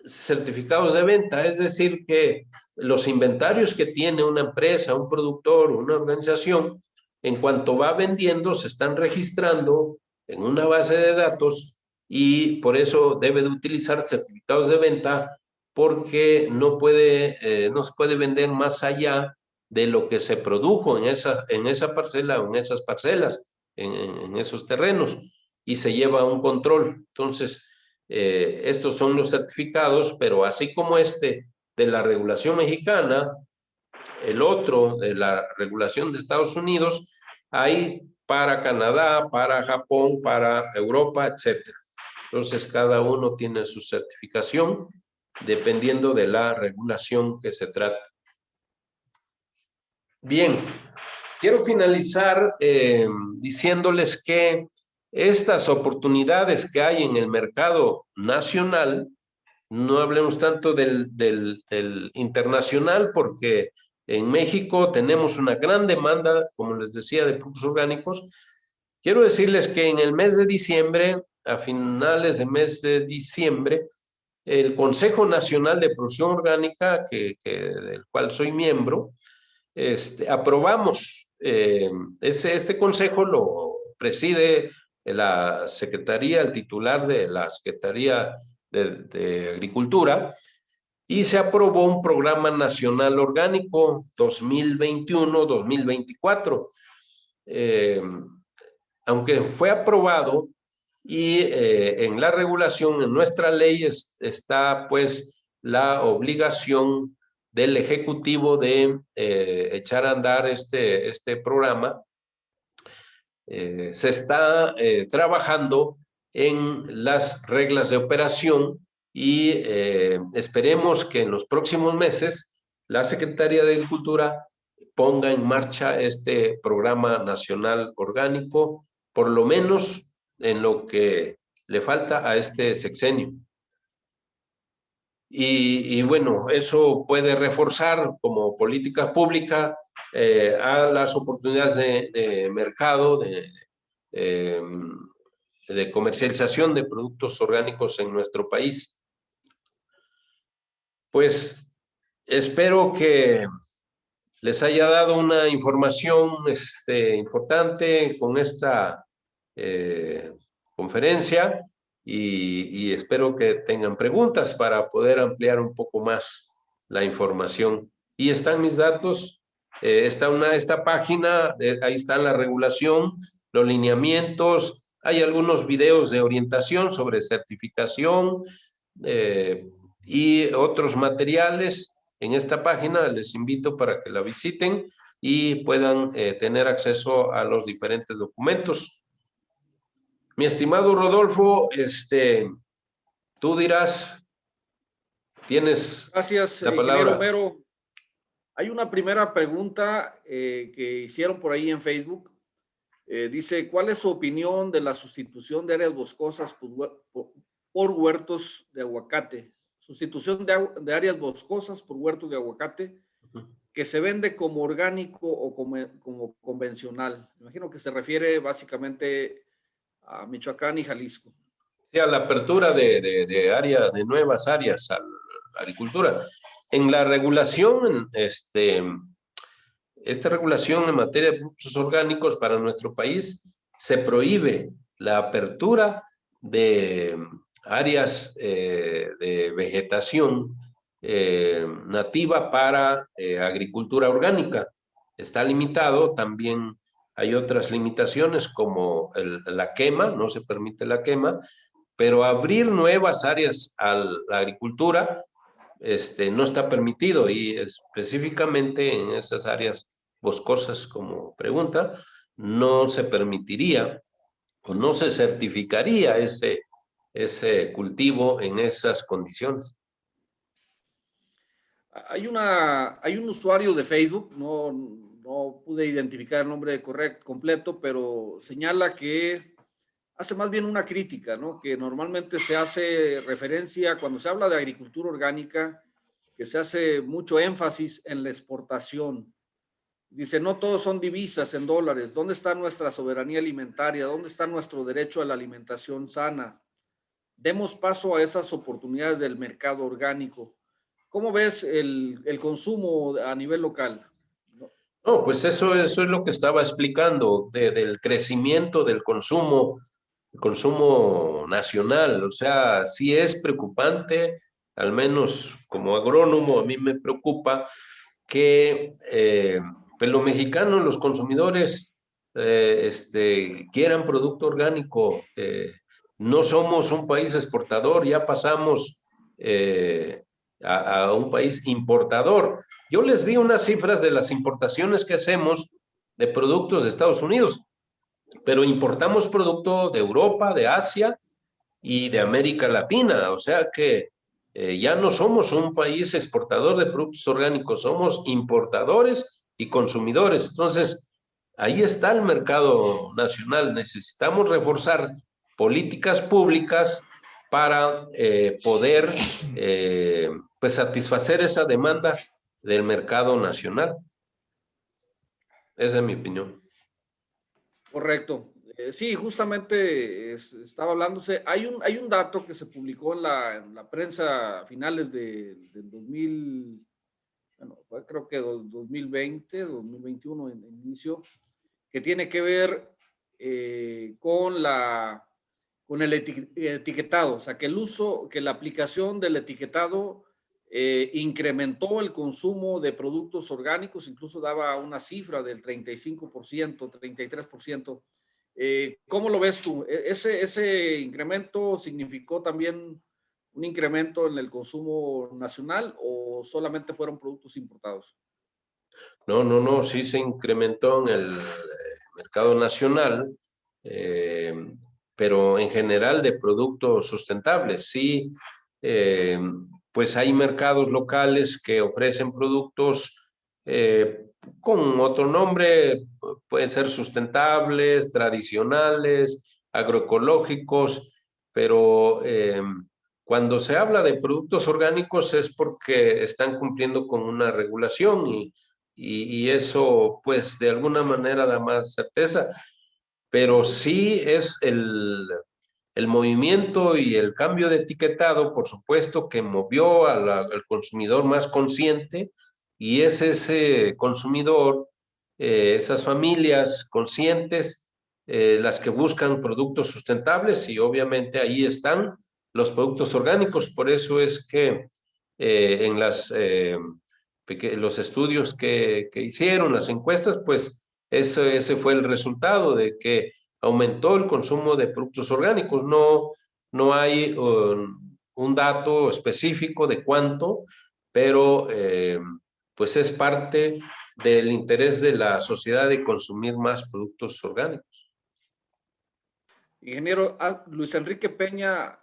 B: Certificados de venta, es decir, que los inventarios que tiene una empresa, un productor, una organización, en cuanto va vendiendo, se están registrando en una base de datos y por eso debe de utilizar certificados de venta porque no se puede vender más allá de lo que se produjo en esa parcela o en esas parcelas, en esos terrenos, y se lleva un control. Entonces, estos son los certificados, pero así como este de la regulación mexicana, el otro de la regulación de Estados Unidos, hay para Canadá, para Japón, para Europa, etc. Entonces, cada uno tiene su certificación dependiendo de la regulación que se trata. Bien, quiero finalizar diciéndoles que estas oportunidades que hay en el mercado nacional, no hablemos tanto del internacional, porque en México tenemos una gran demanda, como les decía, de productos orgánicos. Quiero decirles que en el mes de diciembre, a finales del mes de diciembre, el Consejo Nacional de Producción Orgánica, del cual soy miembro, aprobamos, este consejo lo preside la Secretaría, el titular de la Secretaría de Agricultura, y se aprobó un programa nacional orgánico 2021-2024. Aunque fue aprobado y en la regulación, en nuestra ley está pues la obligación del Ejecutivo de echar a andar este programa. Se está trabajando en las reglas de operación y esperemos que en los próximos meses la Secretaría de Agricultura ponga en marcha este programa nacional orgánico, por lo menos en lo que le falta a este sexenio. y bueno, eso puede reforzar como política pública a las oportunidades de mercado, eh, de comercialización de productos orgánicos en nuestro país. Pues espero que les haya dado una información importante con esta conferencia y espero que tengan preguntas para poder ampliar un poco más la información. Y están mis datos, esta página, ahí está la regulación, los lineamientos, hay algunos videos de orientación sobre certificación y otros materiales en esta página. Les invito para que la visiten y puedan tener acceso a los diferentes documentos. Mi estimado Rodolfo, tú dirás, tienes
A: Gracias,
B: la
A: ingeniero
B: palabra.
A: Homero. Hay una primera pregunta que hicieron por ahí en Facebook. Dice, ¿cuál es su opinión de la sustitución de áreas boscosas por huertos de aguacate? Sustitución de áreas boscosas por huertos de aguacate que se vende como orgánico o como convencional. Me imagino que se refiere básicamente a Michoacán y Jalisco.
B: Sí, a la apertura de nuevas áreas a la agricultura. En la regulación, esta regulación en materia de productos orgánicos para nuestro país se prohíbe la apertura de áreas de vegetación nativa para agricultura orgánica. Está limitado, también hay otras limitaciones como la quema, no se permite la quema, pero abrir nuevas áreas a la agricultura no está permitido y específicamente en esas áreas boscosas, como pregunta, no se permitiría o no se certificaría ese cultivo en esas condiciones.
A: Hay un usuario de Facebook, no pude identificar el nombre completo, pero señala que hace más bien una crítica, ¿no? Que normalmente se hace referencia, cuando se habla de agricultura orgánica, que se hace mucho énfasis en la exportación. Dice, no todos son divisas en dólares. ¿Dónde está nuestra soberanía alimentaria? ¿Dónde está nuestro derecho a la alimentación sana? Demos paso a esas oportunidades del mercado orgánico. ¿Cómo ves el consumo a nivel local?
B: No, pues eso es lo que estaba explicando, del crecimiento del consumo, el consumo nacional. O sea, sí es preocupante, al menos como agrónomo, a mí me preocupa que pues los mexicanos, los consumidores, quieran producto orgánico. No somos un país exportador, ya pasamos a un país importador. Yo les di unas cifras de las importaciones que hacemos de productos de Estados Unidos, pero importamos producto de Europa, de Asia y de América Latina. O sea que ya no somos un país exportador de productos orgánicos, somos importadores y consumidores. Entonces, ahí está el mercado nacional. Necesitamos reforzar políticas públicas para poder pues satisfacer esa demanda del mercado nacional. Esa es mi opinión.
A: Correcto. Sí, justamente estaba hablándose. Hay un dato que se publicó en la prensa a finales del 2000, bueno, creo que 2020, 2021 en inicio, que tiene que ver con el etiquetado, o sea, que la aplicación del etiquetado incrementó el consumo de productos orgánicos, incluso daba una cifra del 35%, 33%. ¿Cómo lo ves tú? ¿Ese incremento significó también un incremento en el consumo nacional o solamente fueron productos importados?
B: No, sí se incrementó en el mercado nacional, pero en general de productos sustentables. Sí, eh, pues hay mercados locales que ofrecen productos con otro nombre, pueden ser sustentables, tradicionales, agroecológicos, pero Cuando se habla de productos orgánicos es porque están cumpliendo con una regulación y eso pues de alguna manera da más certeza, pero sí es el movimiento y el cambio de etiquetado, por supuesto, que movió al consumidor más consciente y es ese consumidor, esas familias conscientes, las que buscan productos sustentables y obviamente ahí están los productos orgánicos. Por eso es que en los estudios que hicieron, las encuestas, pues ese fue el resultado de que aumentó el consumo de productos orgánicos. No hay un dato específico de cuánto, pero pues es parte del interés de la sociedad de consumir más productos orgánicos.
A: Ingeniero, Luis Enrique Peña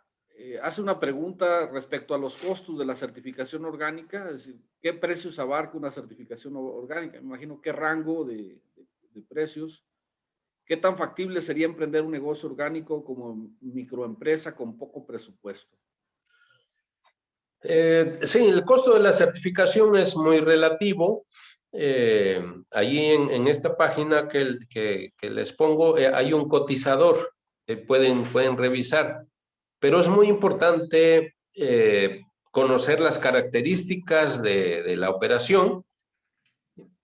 A: hace una pregunta respecto a los costos de la certificación orgánica, es decir, ¿qué precios abarca una certificación orgánica? Me imagino qué rango de precios. ¿Qué tan factible sería emprender un negocio orgánico como microempresa con poco presupuesto?
B: Sí, el costo de la certificación es muy relativo. Allí en esta página que les pongo hay un cotizador que pueden revisar, pero es muy importante conocer las características de la operación.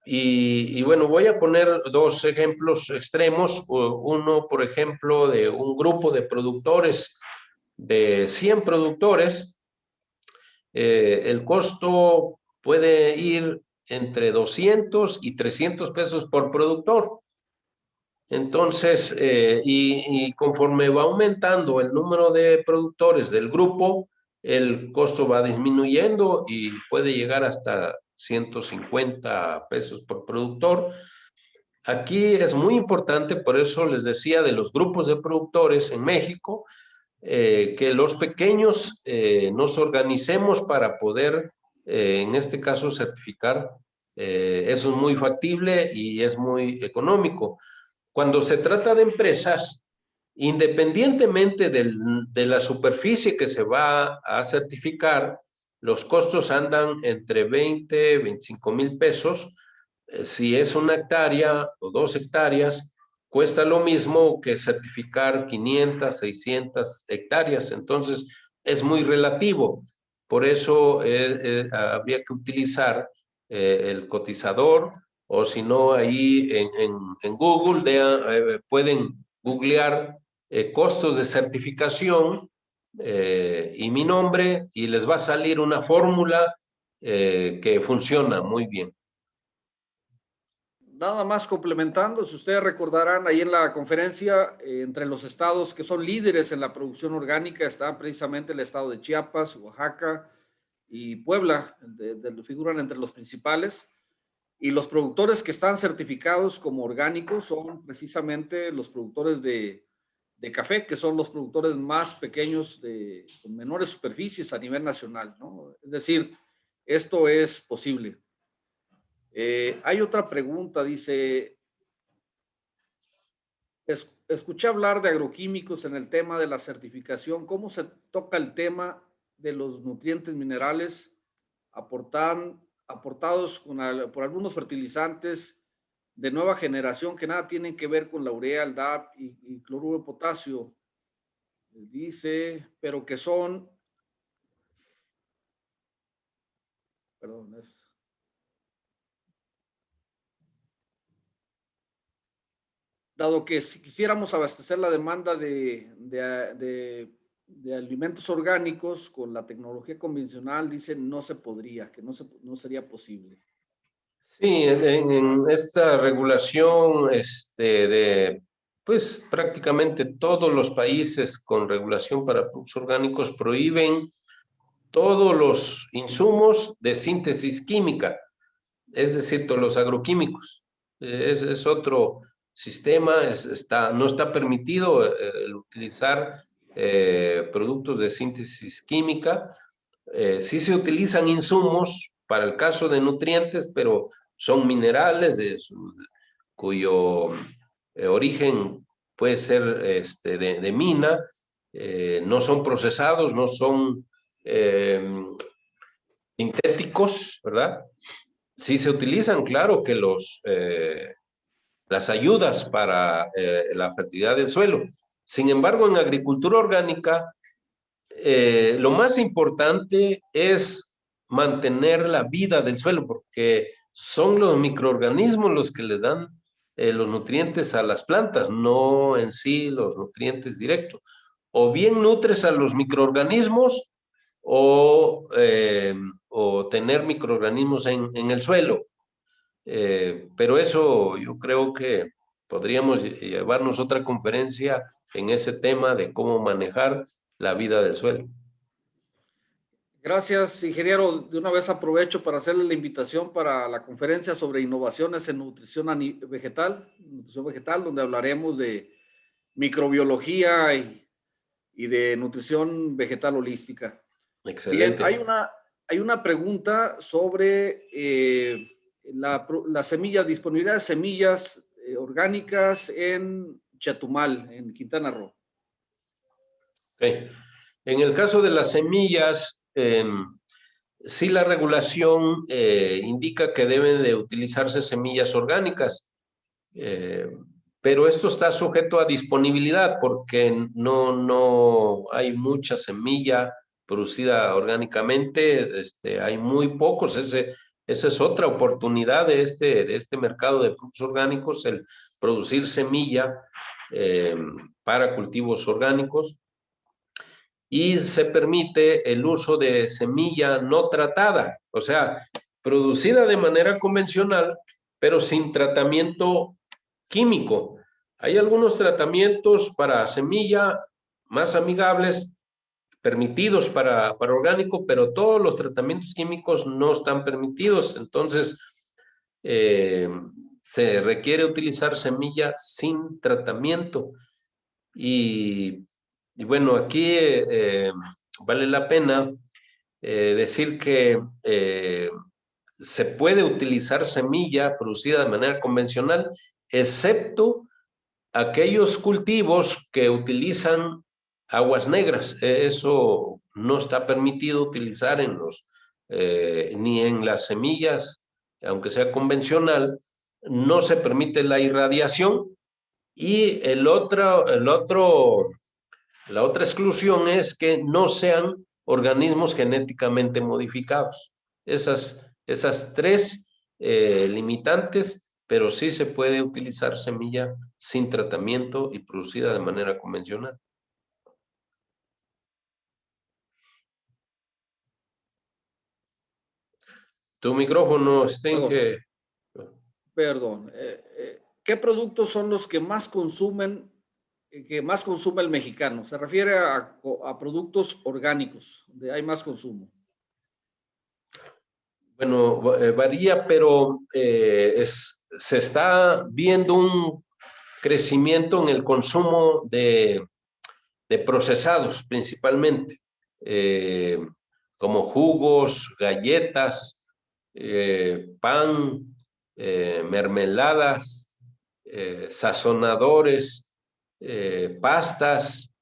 B: Y bueno, voy a poner dos ejemplos extremos. Uno, por ejemplo, de un grupo de productores, de 100 productores, el costo puede ir entre 200 y 300 pesos por productor. Entonces, y conforme va aumentando el número de productores del grupo, el costo va disminuyendo y puede llegar hasta 150 pesos por productor. Aquí es muy importante, por eso les decía de los grupos de productores en México, que los pequeños nos organicemos para poder, en este caso, certificar. Eso es muy factible y es muy económico. Cuando se trata de empresas, independientemente de la superficie que se va a certificar, los costos andan entre 20, 25 mil pesos. Si es una hectárea o 2 hectáreas, cuesta lo mismo que certificar 500, 600 hectáreas. Entonces, es muy relativo. Por eso habría que utilizar el cotizador o si no, ahí en Google pueden googlear costos de certificación y mi nombre y les va a salir una fórmula que funciona muy bien.
A: Nada más complementando, si ustedes recordarán, ahí en la conferencia, entre los estados que son líderes en la producción orgánica, está precisamente el estado de Chiapas, Oaxaca y Puebla, figuran entre los principales. Y los productores que están certificados como orgánicos son precisamente los productores de café, que son los productores más pequeños, con menores superficies a nivel nacional, ¿no? Es decir, esto es posible. Hay otra pregunta, dice, escuché hablar de agroquímicos en el tema de la certificación. ¿Cómo se toca el tema de los nutrientes minerales aportados por algunos fertilizantes de nueva generación que nada tienen que ver con la urea, el DAP y cloruro de potasio? Dice, pero que son, perdón, dado que si quisiéramos abastecer la demanda de alimentos orgánicos con la tecnología convencional, dicen no se podría, que no sería posible.
B: Sí, en esta regulación pues prácticamente todos los países con regulación para productos orgánicos prohíben todos los insumos de síntesis química, es decir, todos los agroquímicos. Es otro sistema, no está permitido el utilizar productos de síntesis química. Sí se utilizan insumos para el caso de nutrientes, pero son minerales cuyo origen puede ser de mina no son procesados, no son sintéticos, ¿verdad? Sí se utilizan, claro, que las ayudas para la fertilidad del suelo. Sin embargo, en agricultura orgánica, lo más importante es mantener la vida del suelo, porque son los microorganismos los que le dan los nutrientes a las plantas, no en sí los nutrientes directos. O bien nutres a los microorganismos o tener microorganismos en el suelo. Pero eso yo creo que podríamos llevarnos otra conferencia en ese tema de cómo manejar la vida del suelo.
A: Gracias, ingeniero. De una vez aprovecho para hacerle la invitación para la conferencia sobre innovaciones en nutrición vegetal, donde hablaremos de microbiología y de nutrición vegetal holística. Bien,
B: Excelente.
A: hay una pregunta sobre la semilla, disponibilidad de semillas orgánicas en Chetumal, en Quintana Roo.
B: Okay. En el caso de las semillas, sí la regulación indica que deben de utilizarse semillas orgánicas, pero esto está sujeto a disponibilidad porque no hay mucha semilla producida orgánicamente, hay muy pocos. Esa es otra oportunidad de este mercado de productos orgánicos, el producir semilla para cultivos orgánicos. Y se permite el uso de semilla no tratada, o sea, producida de manera convencional, pero sin tratamiento químico. Hay algunos tratamientos para semilla más amigables, permitidos para orgánico, pero todos los tratamientos químicos no están permitidos. Entonces, se requiere utilizar semilla sin tratamiento. Y bueno, aquí vale la pena decir que se puede utilizar semilla producida de manera convencional, excepto aquellos cultivos que utilizan aguas negras. Eso no está permitido utilizar ni en las semillas, aunque sea convencional, no se permite la irradiación. Y la otra exclusión es que no sean organismos genéticamente modificados. Esas tres limitantes, pero sí se puede utilizar semilla sin tratamiento y producida de manera convencional. Tu micrófono, Sten,
A: Perdón. ¿Qué productos son los que más consume el mexicano? Se refiere a productos orgánicos, donde hay más consumo.
B: Bueno, varía, pero se está viendo un crecimiento en el consumo de procesados principalmente, como jugos, galletas, pan, mermeladas, sazonadores, pastas,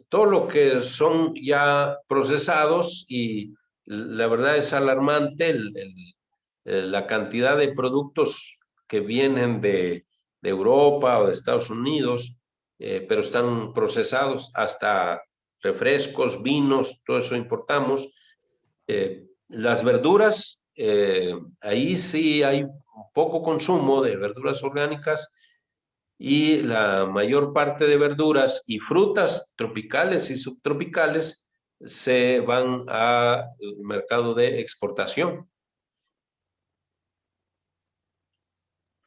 B: todo lo que son ya procesados, y la verdad es alarmante la cantidad de productos que vienen de Europa o de Estados Unidos, pero están procesados, hasta refrescos, vinos, todo eso importamos. Las verduras, ahí sí hay poco consumo de verduras orgánicas, y la mayor parte de verduras y frutas tropicales y subtropicales se van al mercado de exportación.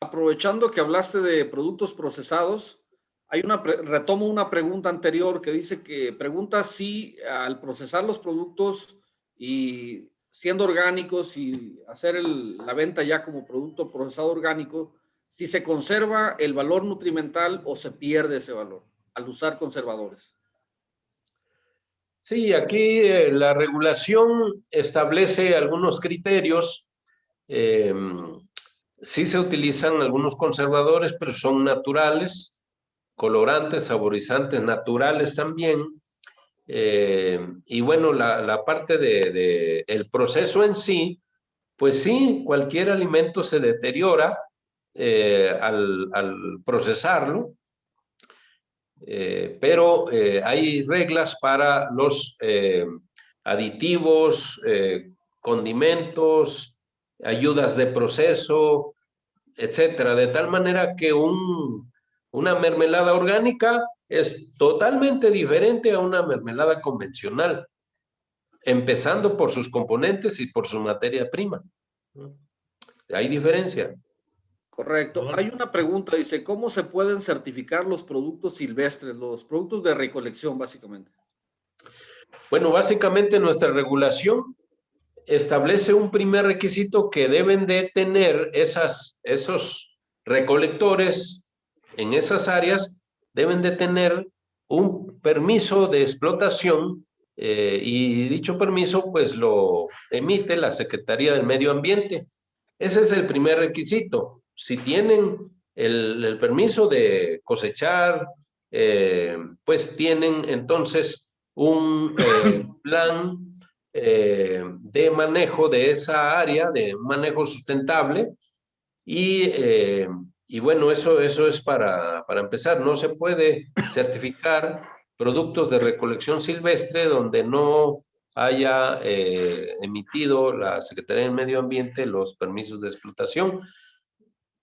A: Aprovechando que hablaste de productos procesados, retomo una pregunta anterior que dice que pregunta si al procesar los productos y siendo orgánicos y hacer la venta ya como producto procesado orgánico, si se conserva el valor nutrimental o se pierde ese valor al usar conservadores.
B: Sí, aquí la regulación establece algunos criterios. Sí se utilizan algunos conservadores, pero son naturales. colorantes, saborizantes naturales también. Y bueno, la parte de el proceso en sí, pues sí, cualquier alimento se deteriora al procesarlo, pero hay reglas para los aditivos, condimentos, ayudas de proceso, etcétera, de tal manera que una mermelada orgánica es totalmente diferente a una mermelada convencional, empezando por sus componentes y por su materia prima. Hay diferencia.
A: Correcto. Hay una pregunta, dice, ¿cómo se pueden certificar los productos silvestres, los productos de recolección, básicamente?
B: Bueno, básicamente nuestra regulación establece un primer requisito que deben de tener esos recolectores en esas áreas, deben de tener un permiso de explotación y dicho permiso pues lo emite la Secretaría del Medio Ambiente. Ese es el primer requisito. Si tienen el permiso de cosechar, pues tienen entonces un plan de manejo de esa área, de manejo sustentable. Y bueno, eso es para empezar. No se puede certificar productos de recolección silvestre donde no haya emitido la Secretaría del Medio Ambiente los permisos de explotación.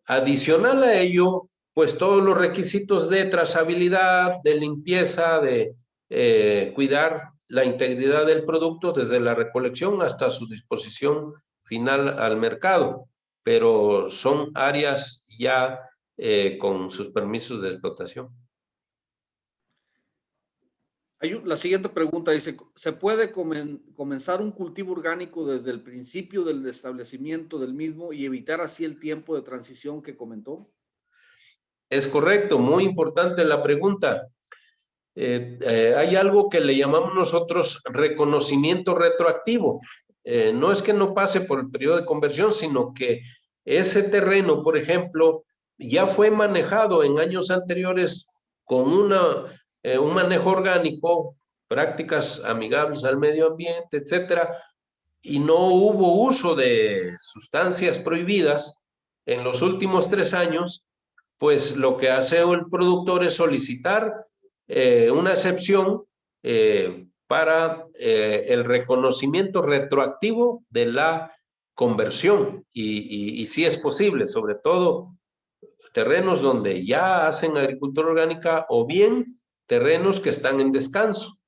B: Adicional a ello, pues todos los requisitos de trazabilidad, de limpieza, de cuidar la integridad del producto desde la recolección hasta su disposición final al mercado, pero son áreas ya con sus permisos de explotación.
A: La siguiente pregunta dice, ¿se puede comenzar un cultivo orgánico desde el principio del establecimiento del mismo y evitar así el tiempo de transición que comentó?
B: Es correcto, muy importante la pregunta. Hay algo que le llamamos nosotros reconocimiento retroactivo. No es que no pase por el periodo de conversión, sino que ese terreno, por ejemplo, ya fue manejado en años anteriores con un manejo orgánico, prácticas amigables al medio ambiente, etcétera, y no hubo uso de sustancias prohibidas en los últimos 3 años, pues lo que hace el productor es solicitar una excepción para el reconocimiento retroactivo de la conversión. Y sí es posible, sobre todo terrenos donde ya hacen agricultura orgánica o bien terrenos que están en descanso.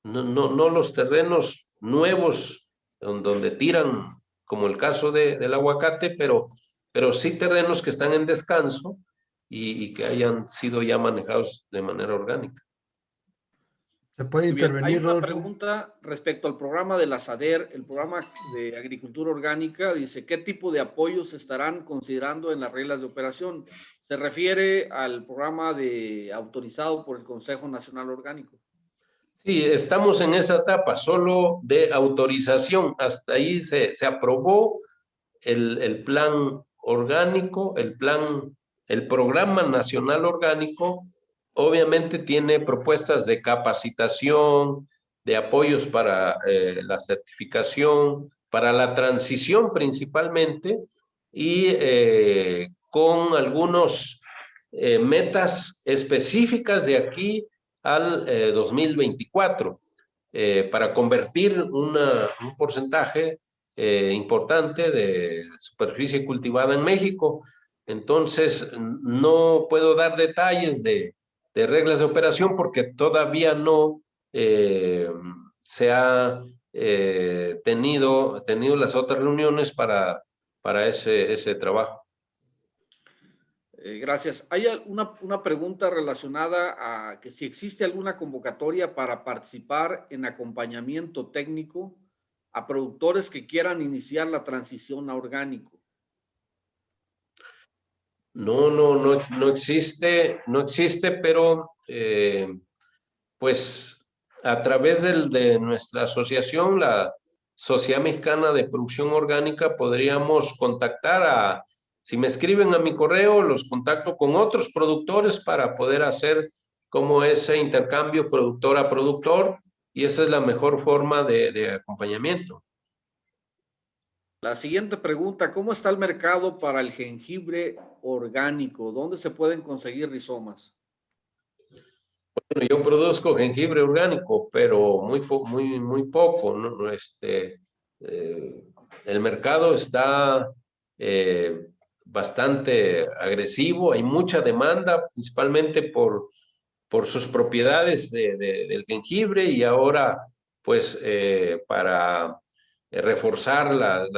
B: No los terrenos nuevos donde tiran, como el caso del aguacate, pero sí terrenos que están en descanso y que hayan sido ya manejados de manera orgánica.
C: ¿Se puede
A: Muy bien, hay
C: intervenir,
A: una
C: Rodolfo?
A: pregunta respecto al programa de la SADER, el programa de agricultura orgánica, dice, ¿qué tipo de apoyos se estarán considerando en las reglas de operación? Se refiere al programa autorizado por el Consejo Nacional Orgánico.
B: Sí, estamos en esa etapa, solo de autorización. Hasta ahí se aprobó el plan orgánico, el programa nacional orgánico. Obviamente tiene propuestas de capacitación, de apoyos para la certificación, para la transición principalmente, y con algunos metas específicas de aquí al 2024 para convertir un porcentaje importante de superficie cultivada en México. Entonces, no puedo dar detalles de reglas de operación porque todavía no se ha tenido las otras reuniones para ese trabajo.
A: Gracias. Hay una pregunta relacionada a que si existe alguna convocatoria para participar en acompañamiento técnico a productores que quieran iniciar la transición a orgánico.
B: No existe, pero pues a través de nuestra asociación, la Sociedad Mexicana de Producción Orgánica, podríamos contactar a Si me escriben a mi correo, los contacto con otros productores para poder hacer como ese intercambio productor a productor, y esa es la mejor forma de acompañamiento.
A: La siguiente pregunta, ¿cómo está el mercado para el jengibre orgánico? ¿Dónde se pueden conseguir rizomas?
B: Bueno, yo produzco jengibre orgánico, pero muy poco, ¿no? El mercado está bastante agresivo, hay mucha demanda, principalmente por sus propiedades del jengibre, y ahora, pues, para reforzar la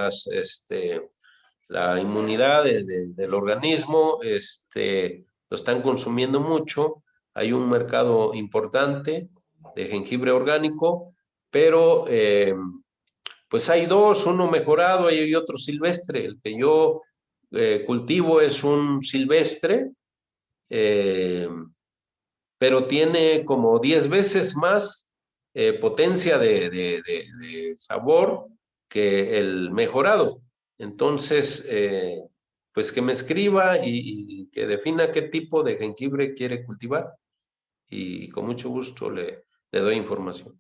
B: inmunidad del organismo, lo están consumiendo mucho. Hay un mercado importante de jengibre orgánico, pero pues hay dos, uno mejorado y hay otro silvestre. El que yo cultivo es un silvestre, pero tiene como 10 veces más potencia de sabor que el mejorado. Entonces, pues que me escriba y que defina qué tipo de jengibre quiere cultivar, y con mucho gusto le doy información.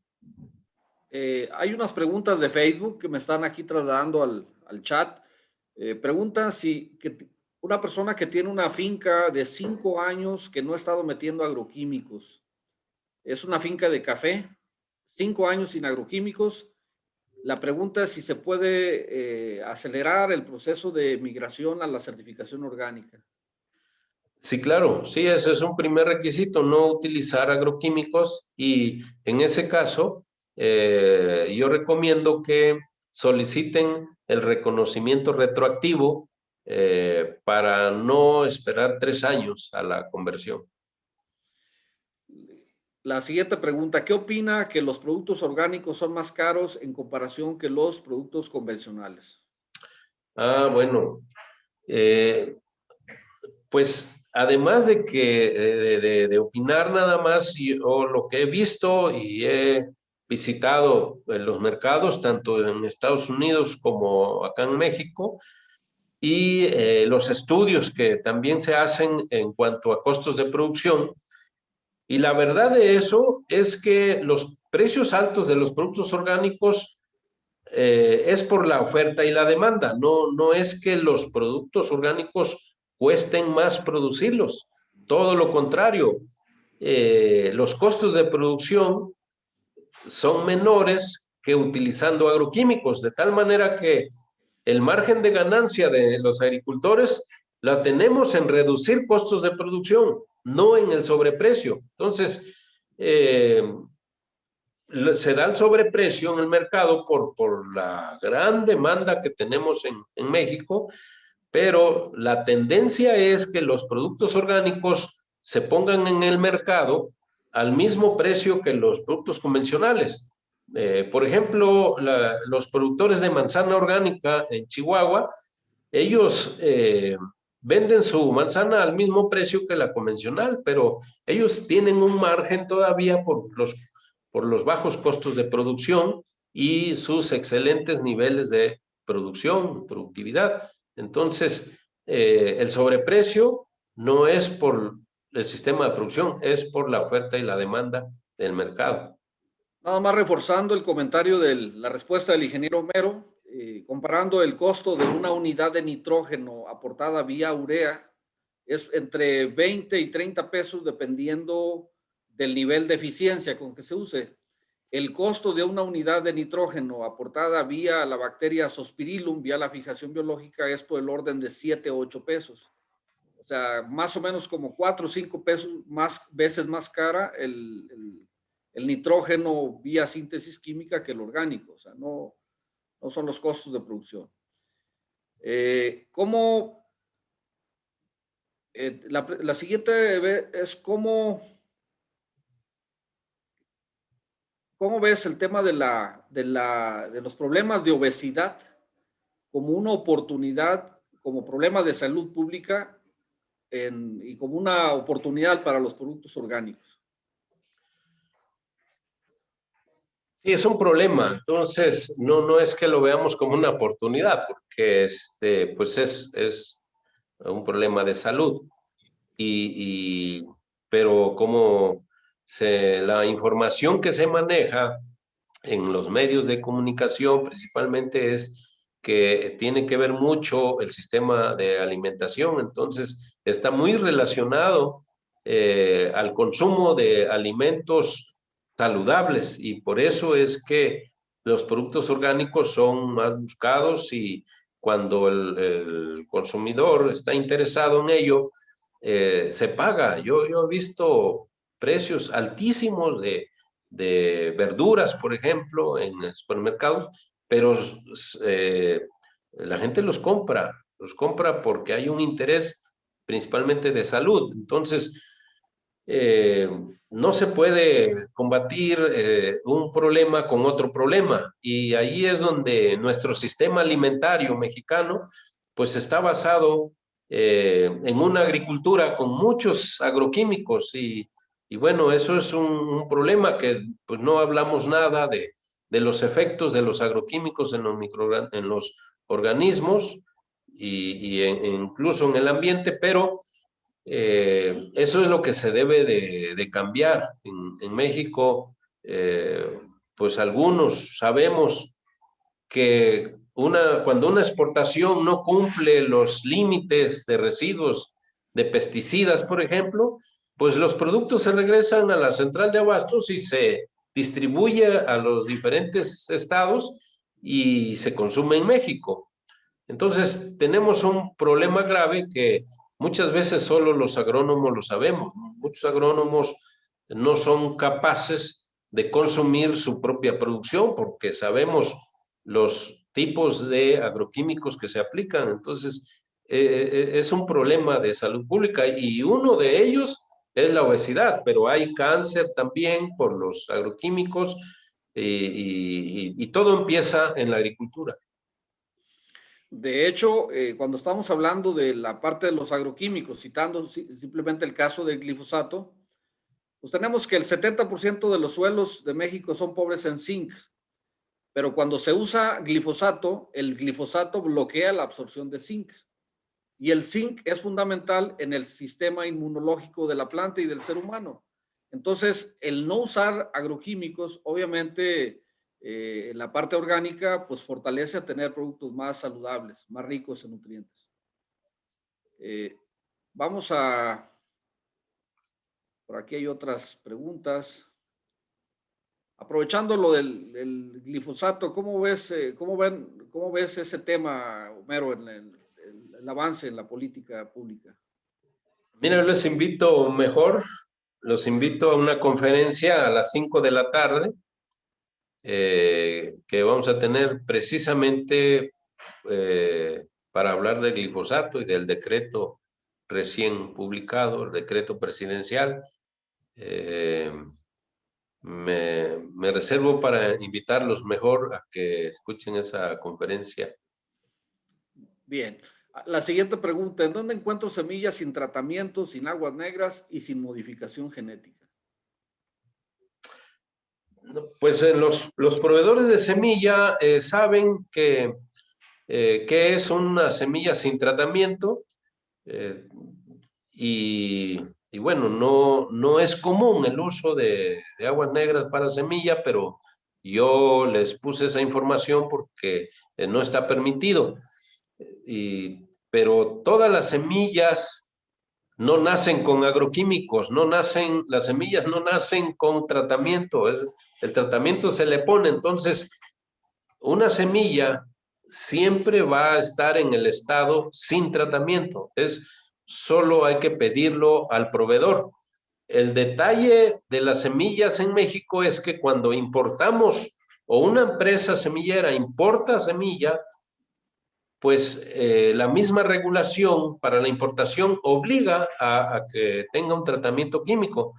A: Hay unas preguntas de Facebook que me están aquí trasladando al chat. Preguntan si una persona que tiene una finca de 5 años que no ha estado metiendo agroquímicos, es una finca de café, 5 años sin agroquímicos. La pregunta es si se puede acelerar el proceso de migración a la certificación orgánica.
B: Sí, claro, sí, ese es un primer requisito, no utilizar agroquímicos, y en ese caso yo recomiendo que soliciten el reconocimiento retroactivo para no esperar 3 años a la conversión.
A: La siguiente pregunta, ¿qué opina que los productos orgánicos son más caros en comparación que los productos convencionales?
B: Bueno, pues además de que de opinar nada más, o lo que he visto y he visitado en los mercados, tanto en Estados Unidos como acá en México, y los estudios que también se hacen en cuanto a costos de producción. Y la verdad de eso es que los precios altos de los productos orgánicos es por la oferta y la demanda. No es que los productos orgánicos cuesten más producirlos. Todo lo contrario, los costos de producción son menores que utilizando agroquímicos, de tal manera que el margen de ganancia de los agricultores la tenemos en reducir costos de producción, no en el sobreprecio. Entonces, se da el sobreprecio en el mercado por la gran demanda que tenemos en México, pero la tendencia es que los productos orgánicos se pongan en el mercado al mismo precio que los productos convencionales. Por ejemplo, los productores de manzana orgánica en Chihuahua, ellos venden su manzana al mismo precio que la convencional, pero ellos tienen un margen todavía por los bajos costos de producción y sus excelentes niveles de producción, productividad. Entonces, el sobreprecio no es por el sistema de producción, es por la oferta y la demanda del mercado.
A: Nada más reforzando el comentario de la respuesta del ingeniero Homero, comparando el costo de una unidad de nitrógeno aportada vía urea, es entre 20 y 30 pesos dependiendo del nivel de eficiencia con que se use. El costo de una unidad de nitrógeno aportada vía la bacteria Zospirillum, vía la fijación biológica, es por el orden de 7 o 8 pesos. O sea, más o menos como 4 o 5 pesos veces más cara el nitrógeno vía síntesis química que el orgánico. O sea, no son los costos de producción. La siguiente es cómo ves el tema de los problemas de obesidad como una oportunidad, como problema de salud pública y como una oportunidad para los productos orgánicos.
B: Sí, es un problema. Entonces, no es que lo veamos como una oportunidad, porque pues es un problema de salud. Pero como la información que se maneja en los medios de comunicación principalmente es que tiene que ver mucho el sistema de alimentación, entonces está muy relacionado al consumo de alimentos saludables, y por eso es que los productos orgánicos son más buscados, y cuando el consumidor está interesado en ello, se paga. Yo he visto precios altísimos de verduras, por ejemplo, en supermercados, pero la gente los compra porque hay un interés principalmente de salud. Entonces, no se puede combatir un problema con otro problema, y ahí es donde nuestro sistema alimentario mexicano pues está basado en una agricultura con muchos agroquímicos, y bueno, eso es un problema que pues no hablamos nada de los efectos de los agroquímicos en en los organismos incluso en el ambiente, pero eso es lo que se debe de cambiar. En México, pues algunos sabemos que cuando una exportación no cumple los límites de residuos de pesticidas, por ejemplo, pues los productos se regresan a la central de abastos y se distribuye a los diferentes estados y se consume en México. Entonces, tenemos un problema grave que muchas veces solo los agrónomos lo sabemos. Muchos agrónomos no son capaces de consumir su propia producción porque sabemos los tipos de agroquímicos que se aplican. Entonces, es un problema de salud pública, y uno de ellos es la obesidad, pero hay cáncer también por los agroquímicos, y todo empieza en la agricultura.
A: De hecho, cuando estamos hablando de la parte de los agroquímicos, citando simplemente el caso del glifosato, pues tenemos que el 70% de los suelos de México son pobres en zinc, pero cuando se usa glifosato, el glifosato bloquea la absorción de zinc. Y el zinc es fundamental en el sistema inmunológico de la planta y del ser humano. Entonces, el no usar agroquímicos, obviamente, la parte orgánica, pues fortalece a tener productos más saludables, más ricos en nutrientes. Vamos a... Por aquí hay otras preguntas. Aprovechando lo del glifosato, ¿cómo ves ese tema, Homero, en el avance en la política pública?
B: Mira, los invito a una conferencia a las 5 de la tarde, que vamos a tener precisamente para hablar del glifosato y del decreto recién publicado, el decreto presidencial. Me reservo para invitarlos mejor a que escuchen esa conferencia.
A: Bien. La siguiente pregunta: ¿en dónde encuentro semillas sin tratamiento, sin aguas negras y sin modificación genética?
B: Pues los proveedores de semilla saben que es una semilla sin tratamiento, y bueno, no es común el uso de aguas negras para semilla, pero yo les puse esa información porque no está permitido. Pero todas las semillas no nacen con agroquímicos, las semillas no nacen con tratamiento, el tratamiento se le pone. Entonces, una semilla siempre va a estar en el estado sin tratamiento, solo hay que pedirlo al proveedor. El detalle de las semillas en México es que cuando importamos, o una empresa semillera importa semilla, pues la misma regulación para la importación obliga a que tenga un tratamiento químico.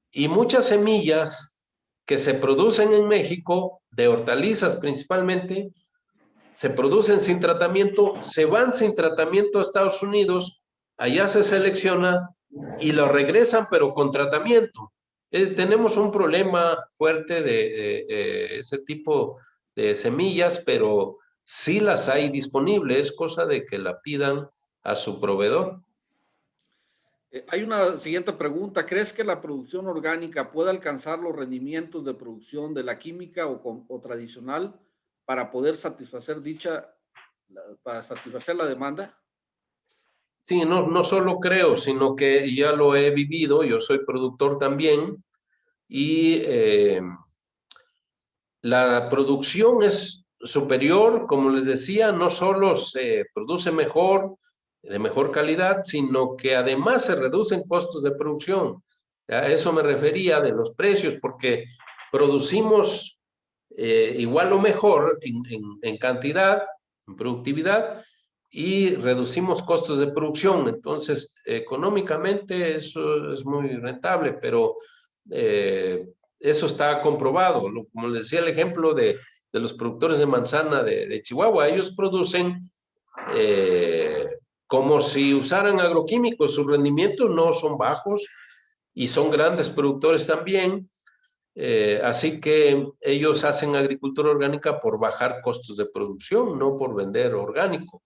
B: Y muchas semillas que se producen en México, de hortalizas principalmente, se producen sin tratamiento, se van sin tratamiento a Estados Unidos, allá se selecciona y lo regresan, pero con tratamiento. Tenemos un problema fuerte de ese tipo de semillas, pero sí las hay disponibles, es cosa de que la pidan a su proveedor.
A: Hay una siguiente pregunta. ¿Crees que la producción orgánica puede alcanzar los rendimientos de producción de la química o tradicional para poder satisfacer para satisfacer la demanda?
B: Sí, no solo creo, sino que ya lo he vivido. Yo soy productor también y la producción es superior, como les decía, no solo se produce mejor, de mejor calidad, sino que además se reducen costos de producción. A eso me refería de los precios, porque producimos igual o mejor en cantidad, en productividad, y reducimos costos de producción. Entonces, económicamente eso es muy rentable, pero eso está comprobado. Como les decía el ejemplo de los productores de manzana de Chihuahua, ellos producen como si usaran agroquímicos, sus rendimientos no son bajos y son grandes productores también. Así que ellos hacen agricultura orgánica por bajar costos de producción, no por vender orgánico,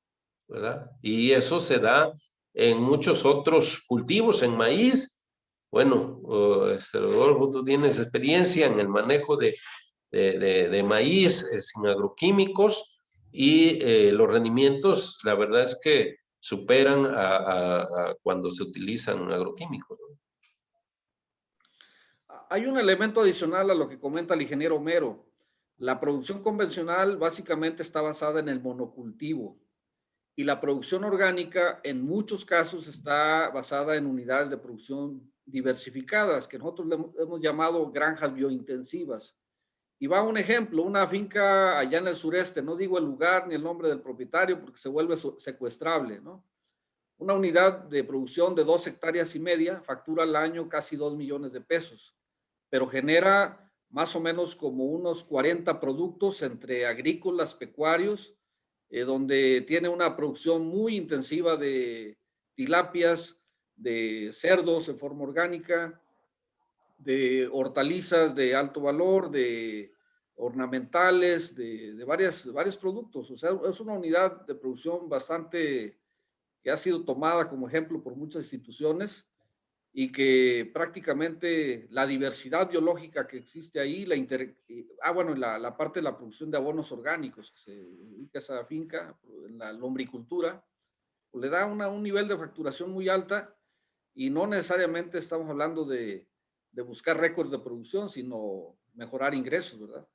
B: ¿verdad? Y eso se da en muchos otros cultivos, en maíz. Bueno, Rodolfo, tú tienes experiencia en el manejo de maíz sin agroquímicos y los rendimientos, la verdad es que superan a cuando se utilizan agroquímicos, ¿no?
A: Hay un elemento adicional a lo que comenta el ingeniero Homero. La producción convencional básicamente está basada en el monocultivo y la producción orgánica en muchos casos está basada en unidades de producción diversificadas, que nosotros hemos llamado granjas biointensivas. Y va un ejemplo, una finca allá en el sureste, no digo el lugar ni el nombre del propietario porque se vuelve secuestrable, ¿no? Una unidad de producción de 2,5 hectáreas factura al año casi 2 millones de pesos, pero genera más o menos como unos 40 productos entre agrícolas, pecuarios, donde tiene una producción muy intensiva de tilapias, de cerdos en forma orgánica, de hortalizas de alto valor, de ornamentales, de varios productos. O sea, es una unidad de producción bastante que ha sido tomada como ejemplo por muchas instituciones y que prácticamente la diversidad biológica que existe ahí, bueno, la parte de la producción de abonos orgánicos que se dedica a esa finca, en la lombricultura, pues le da un nivel de facturación muy alta y no necesariamente estamos hablando de buscar récords de producción, sino mejorar ingresos, ¿verdad?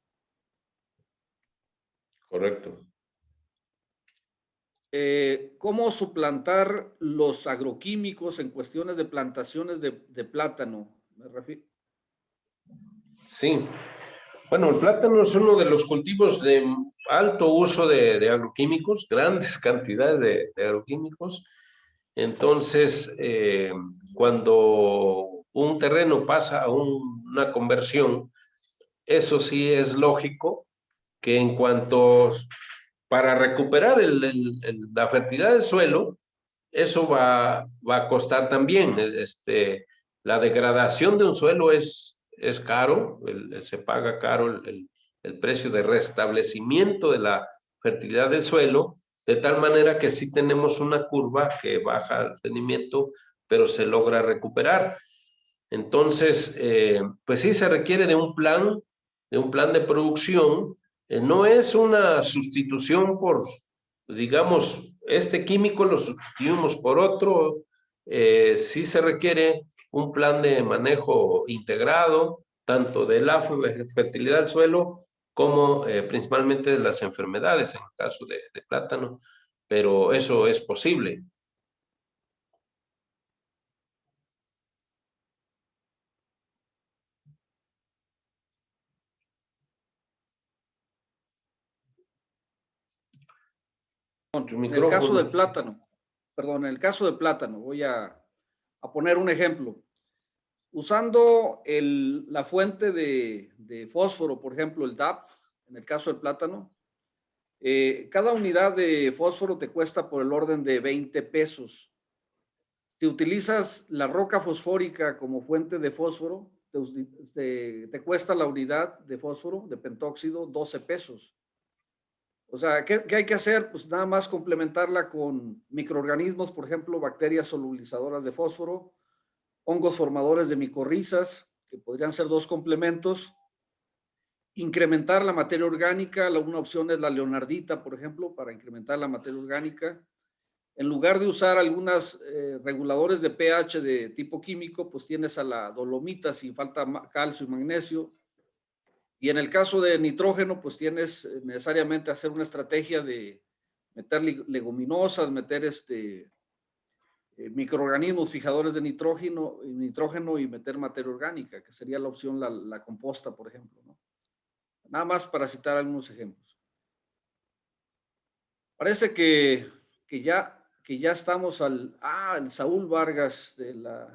B: Correcto.
A: ¿Cómo suplantar los agroquímicos en cuestiones de plantaciones de plátano? Me refiero.
B: Sí. Bueno, el plátano es uno de los cultivos de alto uso de agroquímicos, grandes cantidades de agroquímicos. Entonces, cuando un terreno pasa a una conversión, eso sí es lógico que en cuanto para recuperar la fertilidad del suelo, eso va a costar también. La degradación de un suelo es caro, se paga caro el precio de restablecimiento de la fertilidad del suelo, de tal manera que sí tenemos una curva que baja el rendimiento, pero se logra recuperar. Entonces, pues sí se requiere de un plan de producción. No es una sustitución por, digamos, este químico lo sustituimos por otro. Sí se requiere un plan de manejo integrado, tanto de la fertilidad del suelo como principalmente de las enfermedades, en el caso de plátano, pero eso es posible.
A: En el caso del plátano, perdón, en el caso del plátano, voy a poner un ejemplo. Usando la fuente de fósforo, por ejemplo, el DAP, en el caso del plátano, cada unidad de fósforo te cuesta por el orden de 20 pesos. Si utilizas la roca fosfórica como fuente de fósforo, te cuesta la unidad de fósforo, de pentóxido, 12 pesos. O sea, ¿qué hay que hacer? Pues nada más complementarla con microorganismos, por ejemplo, bacterias solubilizadoras de fósforo, hongos formadores de micorrizas, que podrían ser 2 complementos. Incrementar la materia orgánica, una opción es la leonardita, por ejemplo, para incrementar la materia orgánica. En lugar de usar algunos reguladores de pH de tipo químico, pues tienes a la dolomita si falta calcio y magnesio. Y en el caso de nitrógeno, pues tienes necesariamente hacer una estrategia de meter leguminosas, meter microorganismos fijadores de nitrógeno y meter materia orgánica, que sería la opción la composta, por ejemplo, ¿no? Nada más para citar algunos ejemplos. Parece que ya estamos el Saúl Vargas,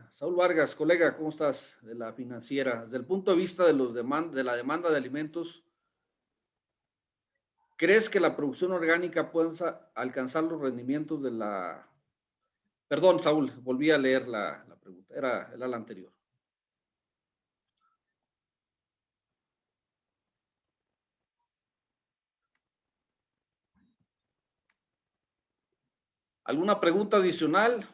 A: Saúl Vargas, colega, ¿cómo estás? De la financiera. Desde el punto de vista de de la demanda de alimentos, ¿crees que la producción orgánica pueda alcanzar los rendimientos de la... Perdón, Saúl, volví a leer la pregunta, era la anterior. ¿Alguna pregunta adicional?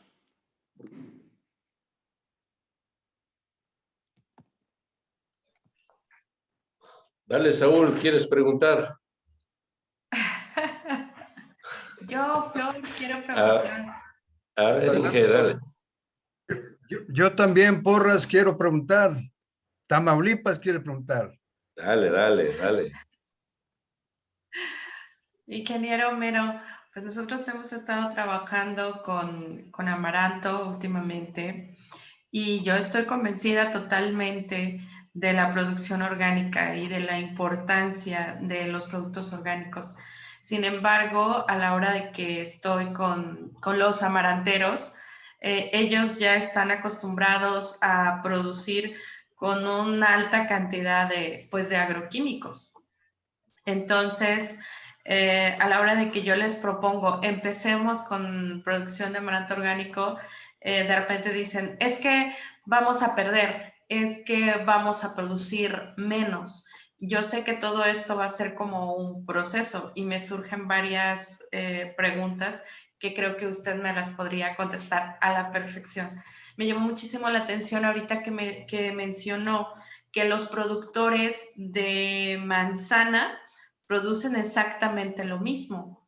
B: Dale, Saúl, ¿quieres preguntar?
D: Yo, Flor, quiero preguntar.
B: A ver, Inge, dale.
C: Yo también, Porras, quiero preguntar. Tamaulipas quiere preguntar.
B: Dale.
D: Ingeniero Mero, pues nosotros hemos estado trabajando con Amaranto últimamente y yo estoy convencida totalmente de la producción orgánica y de la importancia de los productos orgánicos. Sin embargo, a la hora de que estoy con los amaranteros, ellos ya están acostumbrados a producir con una alta cantidad de agroquímicos. Entonces, a la hora de que yo les propongo, empecemos con producción de amaranto orgánico, de repente dicen, es que vamos a perder, es que vamos a producir menos. Yo sé que todo esto va a ser como un proceso y me surgen varias preguntas que creo que usted me las podría contestar a la perfección. Me llamó muchísimo la atención ahorita que mencionó que los productores de manzana producen exactamente lo mismo.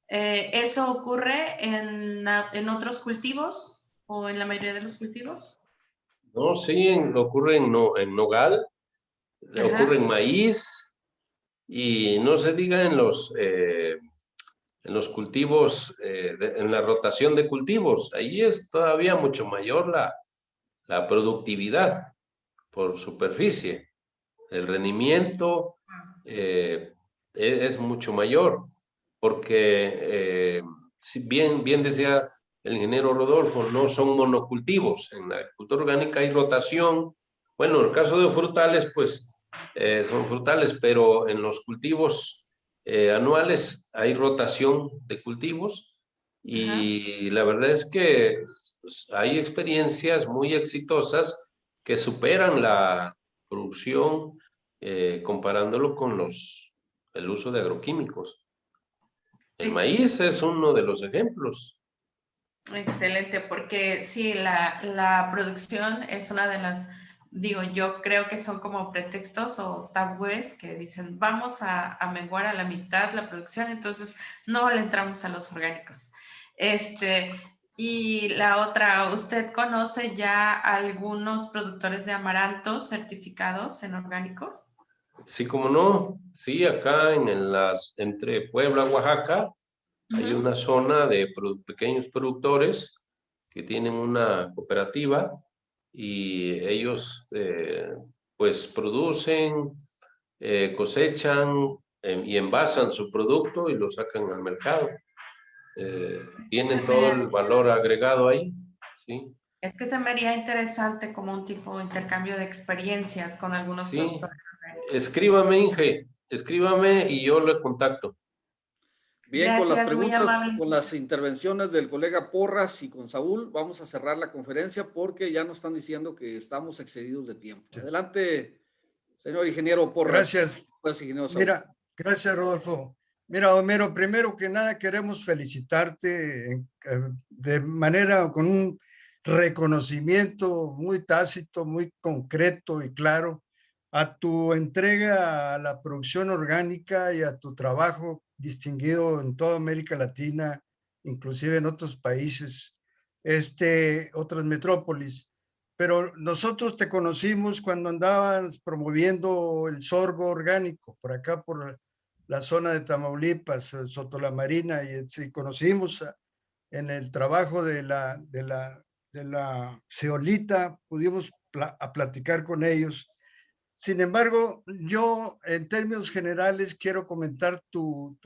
D: ¿Eso ocurre en otros cultivos o en la mayoría de los cultivos?
B: No, sí, ocurre en nogal, ocurre en maíz y no se diga en los cultivos, en la rotación de cultivos. Ahí es todavía mucho mayor la productividad por superficie. El rendimiento es mucho mayor porque, si bien decía el ingeniero Rodolfo, no son monocultivos. En la agricultura orgánica hay rotación. Bueno, en el caso de frutales, pues son frutales, pero en los cultivos anuales hay rotación de cultivos y la verdad es que hay experiencias muy exitosas que superan la producción comparándolo con el uso de agroquímicos. El maíz es uno de los ejemplos.
D: Excelente, porque sí, la producción es una de las, digo, yo creo que son como pretextos o tabúes que dicen, vamos a menguar a la mitad la producción, entonces no le entramos a los orgánicos. Y la otra, ¿usted conoce ya algunos productores de amarantos certificados en orgánicos?
B: Sí, como no. Sí, acá entre Puebla y Oaxaca hay una zona de pequeños productores que tienen una cooperativa y ellos pues producen, cosechan y envasan su producto y lo sacan al mercado. Tienen todo el valor agregado ahí, ¿sí?
D: Es que se me haría interesante como un tipo de intercambio de experiencias con algunos
B: Sí,
D: productores orgánicos.
B: escríbame, Inge, escríbame y yo le contacto.
A: Bien, con las
D: Gracias, muy
A: preguntas,
D: amable.
A: con las intervenciones del colega Porras y con Saúl, vamos a cerrar la conferencia porque ya nos están diciendo que estamos excedidos de tiempo. Adelante, señor ingeniero Porras.
C: Gracias.
A: Pues, ingeniero Saúl.
C: Mira, gracias, Rodolfo. Mira, Homero, primero que nada queremos felicitarte de manera con un reconocimiento muy tácito, muy concreto y claro a tu entrega a la producción orgánica y a tu trabajo distinguido en toda América Latina, inclusive en otros países, otras metrópolis. Pero nosotros te conocimos cuando andabas promoviendo el sorgo orgánico por acá, por la zona de Tamaulipas, Soto la Marina, y conocimos en el trabajo de la ceolita, pudimos platicar con ellos. Sin embargo, yo en términos generales quiero comentar tu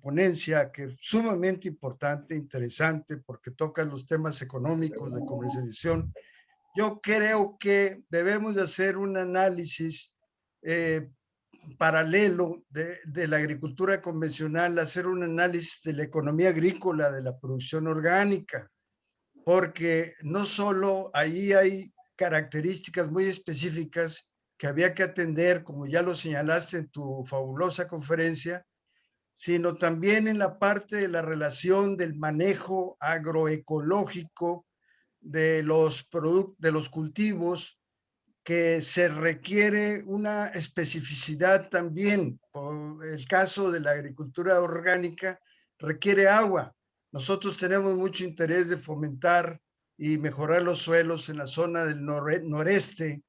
C: ponencia, que es sumamente importante, interesante, porque toca los temas económicos de comercialización. Yo creo que debemos de hacer un análisis paralelo de la agricultura convencional, hacer un análisis de la economía agrícola, de la producción orgánica, porque no solo ahí hay características muy específicas que había que atender, como ya lo señalaste en tu fabulosa conferencia, sino también en la parte de la relación del manejo agroecológico de los cultivos, que se requiere una especificidad también. Por el caso de la agricultura orgánica, requiere agua. Nosotros tenemos mucho interés de fomentar y mejorar los suelos en la zona del noreste,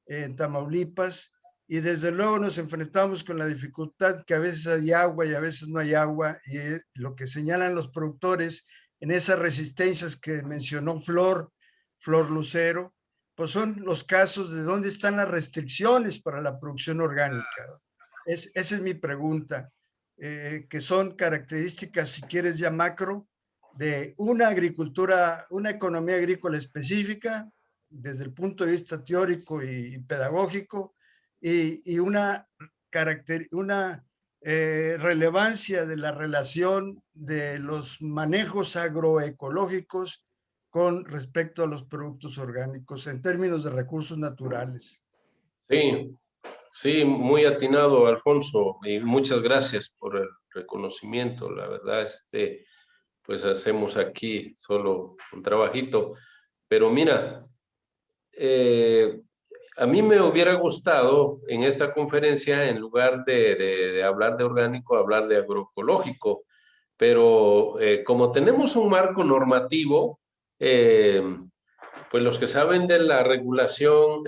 C: en Tamaulipas, y desde luego nos enfrentamos con la dificultad que a veces hay agua y a veces no hay agua, y lo que señalan los productores en esas resistencias que mencionó Flor Lucero, pues son los casos de dónde están las restricciones para la producción orgánica. Esa es mi pregunta, que son características, si quieres ya macro, de una agricultura, una economía agrícola específica, desde el punto de vista teórico y pedagógico, y una relevancia de la relación de los manejos agroecológicos con respecto a los productos orgánicos en términos de recursos naturales.
B: Sí, sí, muy atinado, Alfonso, y muchas gracias por el reconocimiento. La verdad, pues hacemos aquí solo un trabajito. Pero mira, a mí me hubiera gustado en esta conferencia, en lugar de hablar de orgánico, hablar de agroecológico. Pero como tenemos un marco normativo, pues los que saben de la regulación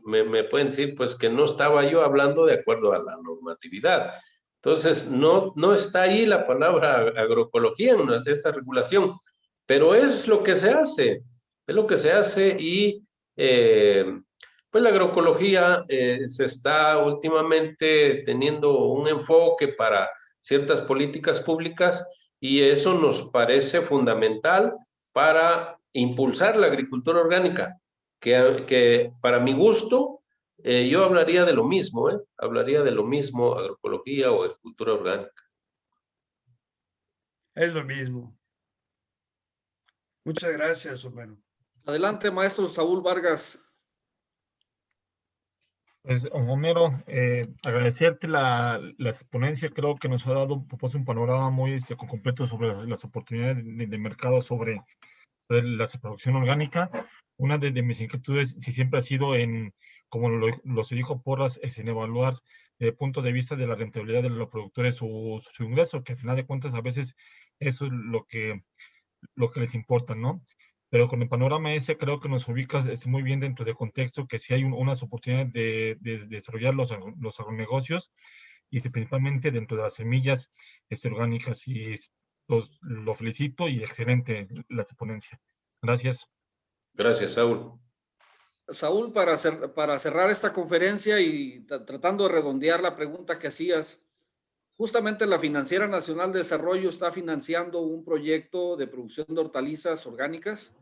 B: me pueden decir pues que no estaba yo hablando de acuerdo a la normatividad. Entonces, no está ahí la palabra agroecología en esta regulación, pero es lo que se hace, es lo que se hace y pues la agroecología se está últimamente teniendo un enfoque para ciertas políticas públicas y eso nos parece fundamental para impulsar la agricultura orgánica, que para mi gusto, yo hablaría de lo mismo, hablaría de lo mismo, agroecología o agricultura orgánica.
C: Es lo mismo. Muchas gracias, Homero.
A: Adelante, maestro Saúl Vargas.
E: Pues, Homero, agradecerte la ponencia. Creo que nos ha dado un panorama muy completo sobre las oportunidades de mercado sobre la producción orgánica. Una de mis inquietudes, si siempre ha sido como lo se dijo Porras, es en evaluar desde el punto de vista de la rentabilidad de los productores su ingreso, que al final de cuentas a veces eso es lo que les importa, ¿no? Pero con el panorama ese creo que nos ubicas muy bien dentro del contexto, que sí hay unas oportunidades de desarrollar los agronegocios y principalmente dentro de las semillas orgánicas, y lo felicito y excelente la ponencia. Gracias.
B: Gracias, Saúl.
A: Saúl, para cerrar esta conferencia y tratando de redondear la pregunta que hacías, justamente la Financiera Nacional de Desarrollo está financiando un proyecto de producción de hortalizas orgánicas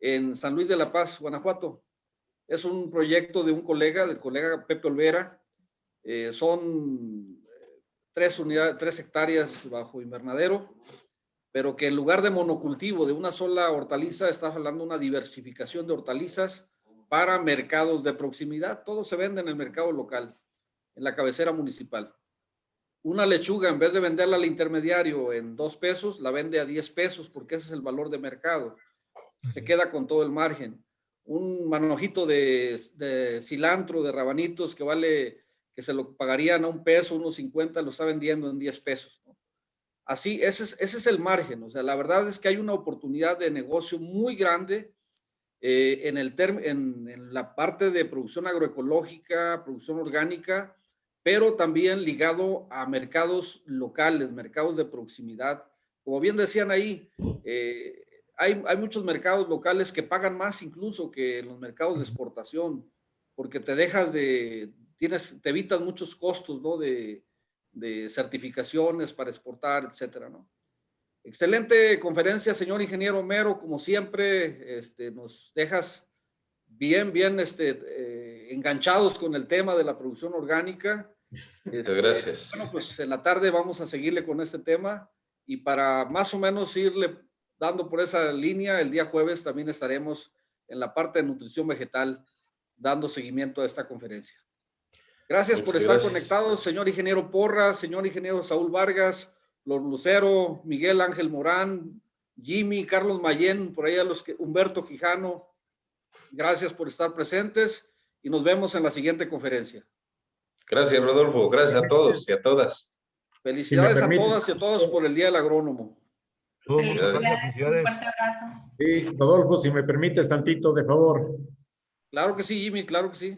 A: en San Luis de la Paz, Guanajuato. Es un proyecto de un colega, del colega Pepe Olvera. Son 3 hectáreas bajo invernadero, pero que en lugar de monocultivo de una sola hortaliza, está hablando de una diversificación de hortalizas para mercados de proximidad. Todo se vende en el mercado local, en la cabecera municipal. una lechuga, en vez de venderla al intermediario en 2 pesos, la vende a 10 pesos porque ese es el valor de mercado. Se queda con todo el margen. Un manojito de cilantro, de rabanitos que se lo pagarían a 1 peso, 1.50, lo está vendiendo en 10 pesos, ¿no? Así, ese es el margen. O sea, la verdad es que hay una oportunidad de negocio muy grande en la parte de producción agroecológica, producción orgánica, pero también ligado a mercados locales, mercados de proximidad. Como bien decían ahí, hay muchos mercados locales que pagan más incluso que los mercados de exportación, porque te evitas muchos costos, ¿no? de certificaciones para exportar, etcétera, ¿no? Excelente conferencia, señor ingeniero Homero, como siempre, nos dejas bien enganchados con el tema de la producción orgánica.
B: Muchas gracias.
A: Bueno, pues en la tarde vamos a seguirle con este tema y para más o menos irle dando por esa línea, el día jueves también estaremos en la parte de nutrición vegetal dando seguimiento a esta conferencia. Gracias por estar conectados, señor ingeniero Porras, señor ingeniero Saúl Vargas, Lord Lucero, Miguel Ángel Morán, Jimmy, Carlos Mayén, por ahí Humberto Quijano. Gracias por estar presentes y nos vemos en la siguiente conferencia.
B: Gracias, Rodolfo. Gracias a todos y a todas.
A: Felicidades a todas y a todos por el Día del Agrónomo.
E: Muchas gracias, felicidades.
D: Un fuerte abrazo.
F: Sí, Rodolfo, si me permites tantito, de favor.
A: Claro que sí, Jimmy, claro que sí.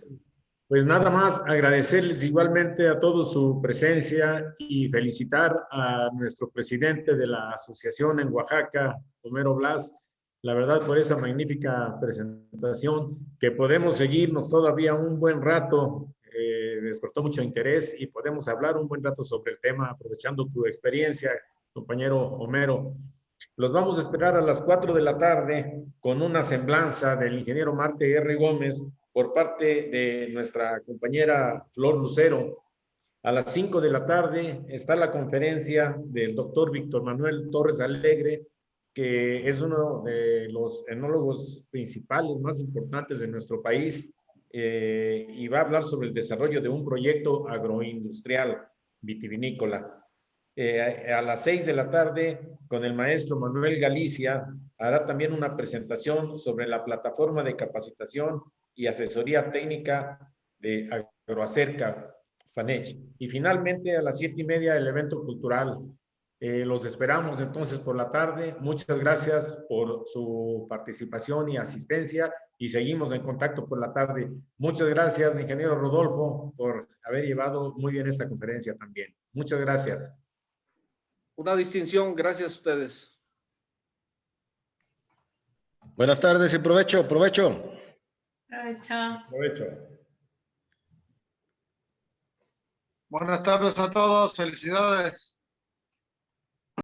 F: Pues nada más agradecerles igualmente a todos su presencia y felicitar a nuestro presidente de la asociación en Oaxaca, Homero Blas, la verdad por esa magnífica presentación, que podemos seguirnos todavía un buen rato, despertó mucho interés y podemos hablar un buen rato sobre el tema, aprovechando tu experiencia, compañero Homero. Los vamos a esperar a las 4 de la tarde con una semblanza del ingeniero Marte R. Gómez por parte de nuestra compañera Flor Lucero. A las 5 de la tarde está la conferencia del doctor Víctor Manuel Torres Alegre, que es uno de los enólogos principales más importantes de nuestro país, y va a hablar sobre el desarrollo de un proyecto agroindustrial vitivinícola. A las 6 de la tarde, con el maestro Manuel Galicia, hará también una presentación sobre la plataforma de capacitación y asesoría técnica de Agroacerca, FANECH. Y finalmente, a las 7:30, el evento cultural. Los esperamos entonces por la tarde. Muchas gracias por su participación y asistencia y seguimos en contacto por la tarde. Muchas gracias, ingeniero Rodolfo, por haber llevado muy bien esta conferencia también. Muchas gracias.
A: Una distinción, gracias a ustedes.
G: Buenas tardes y provecho, provecho.
F: Provecho.
C: Buenas tardes a todos, felicidades.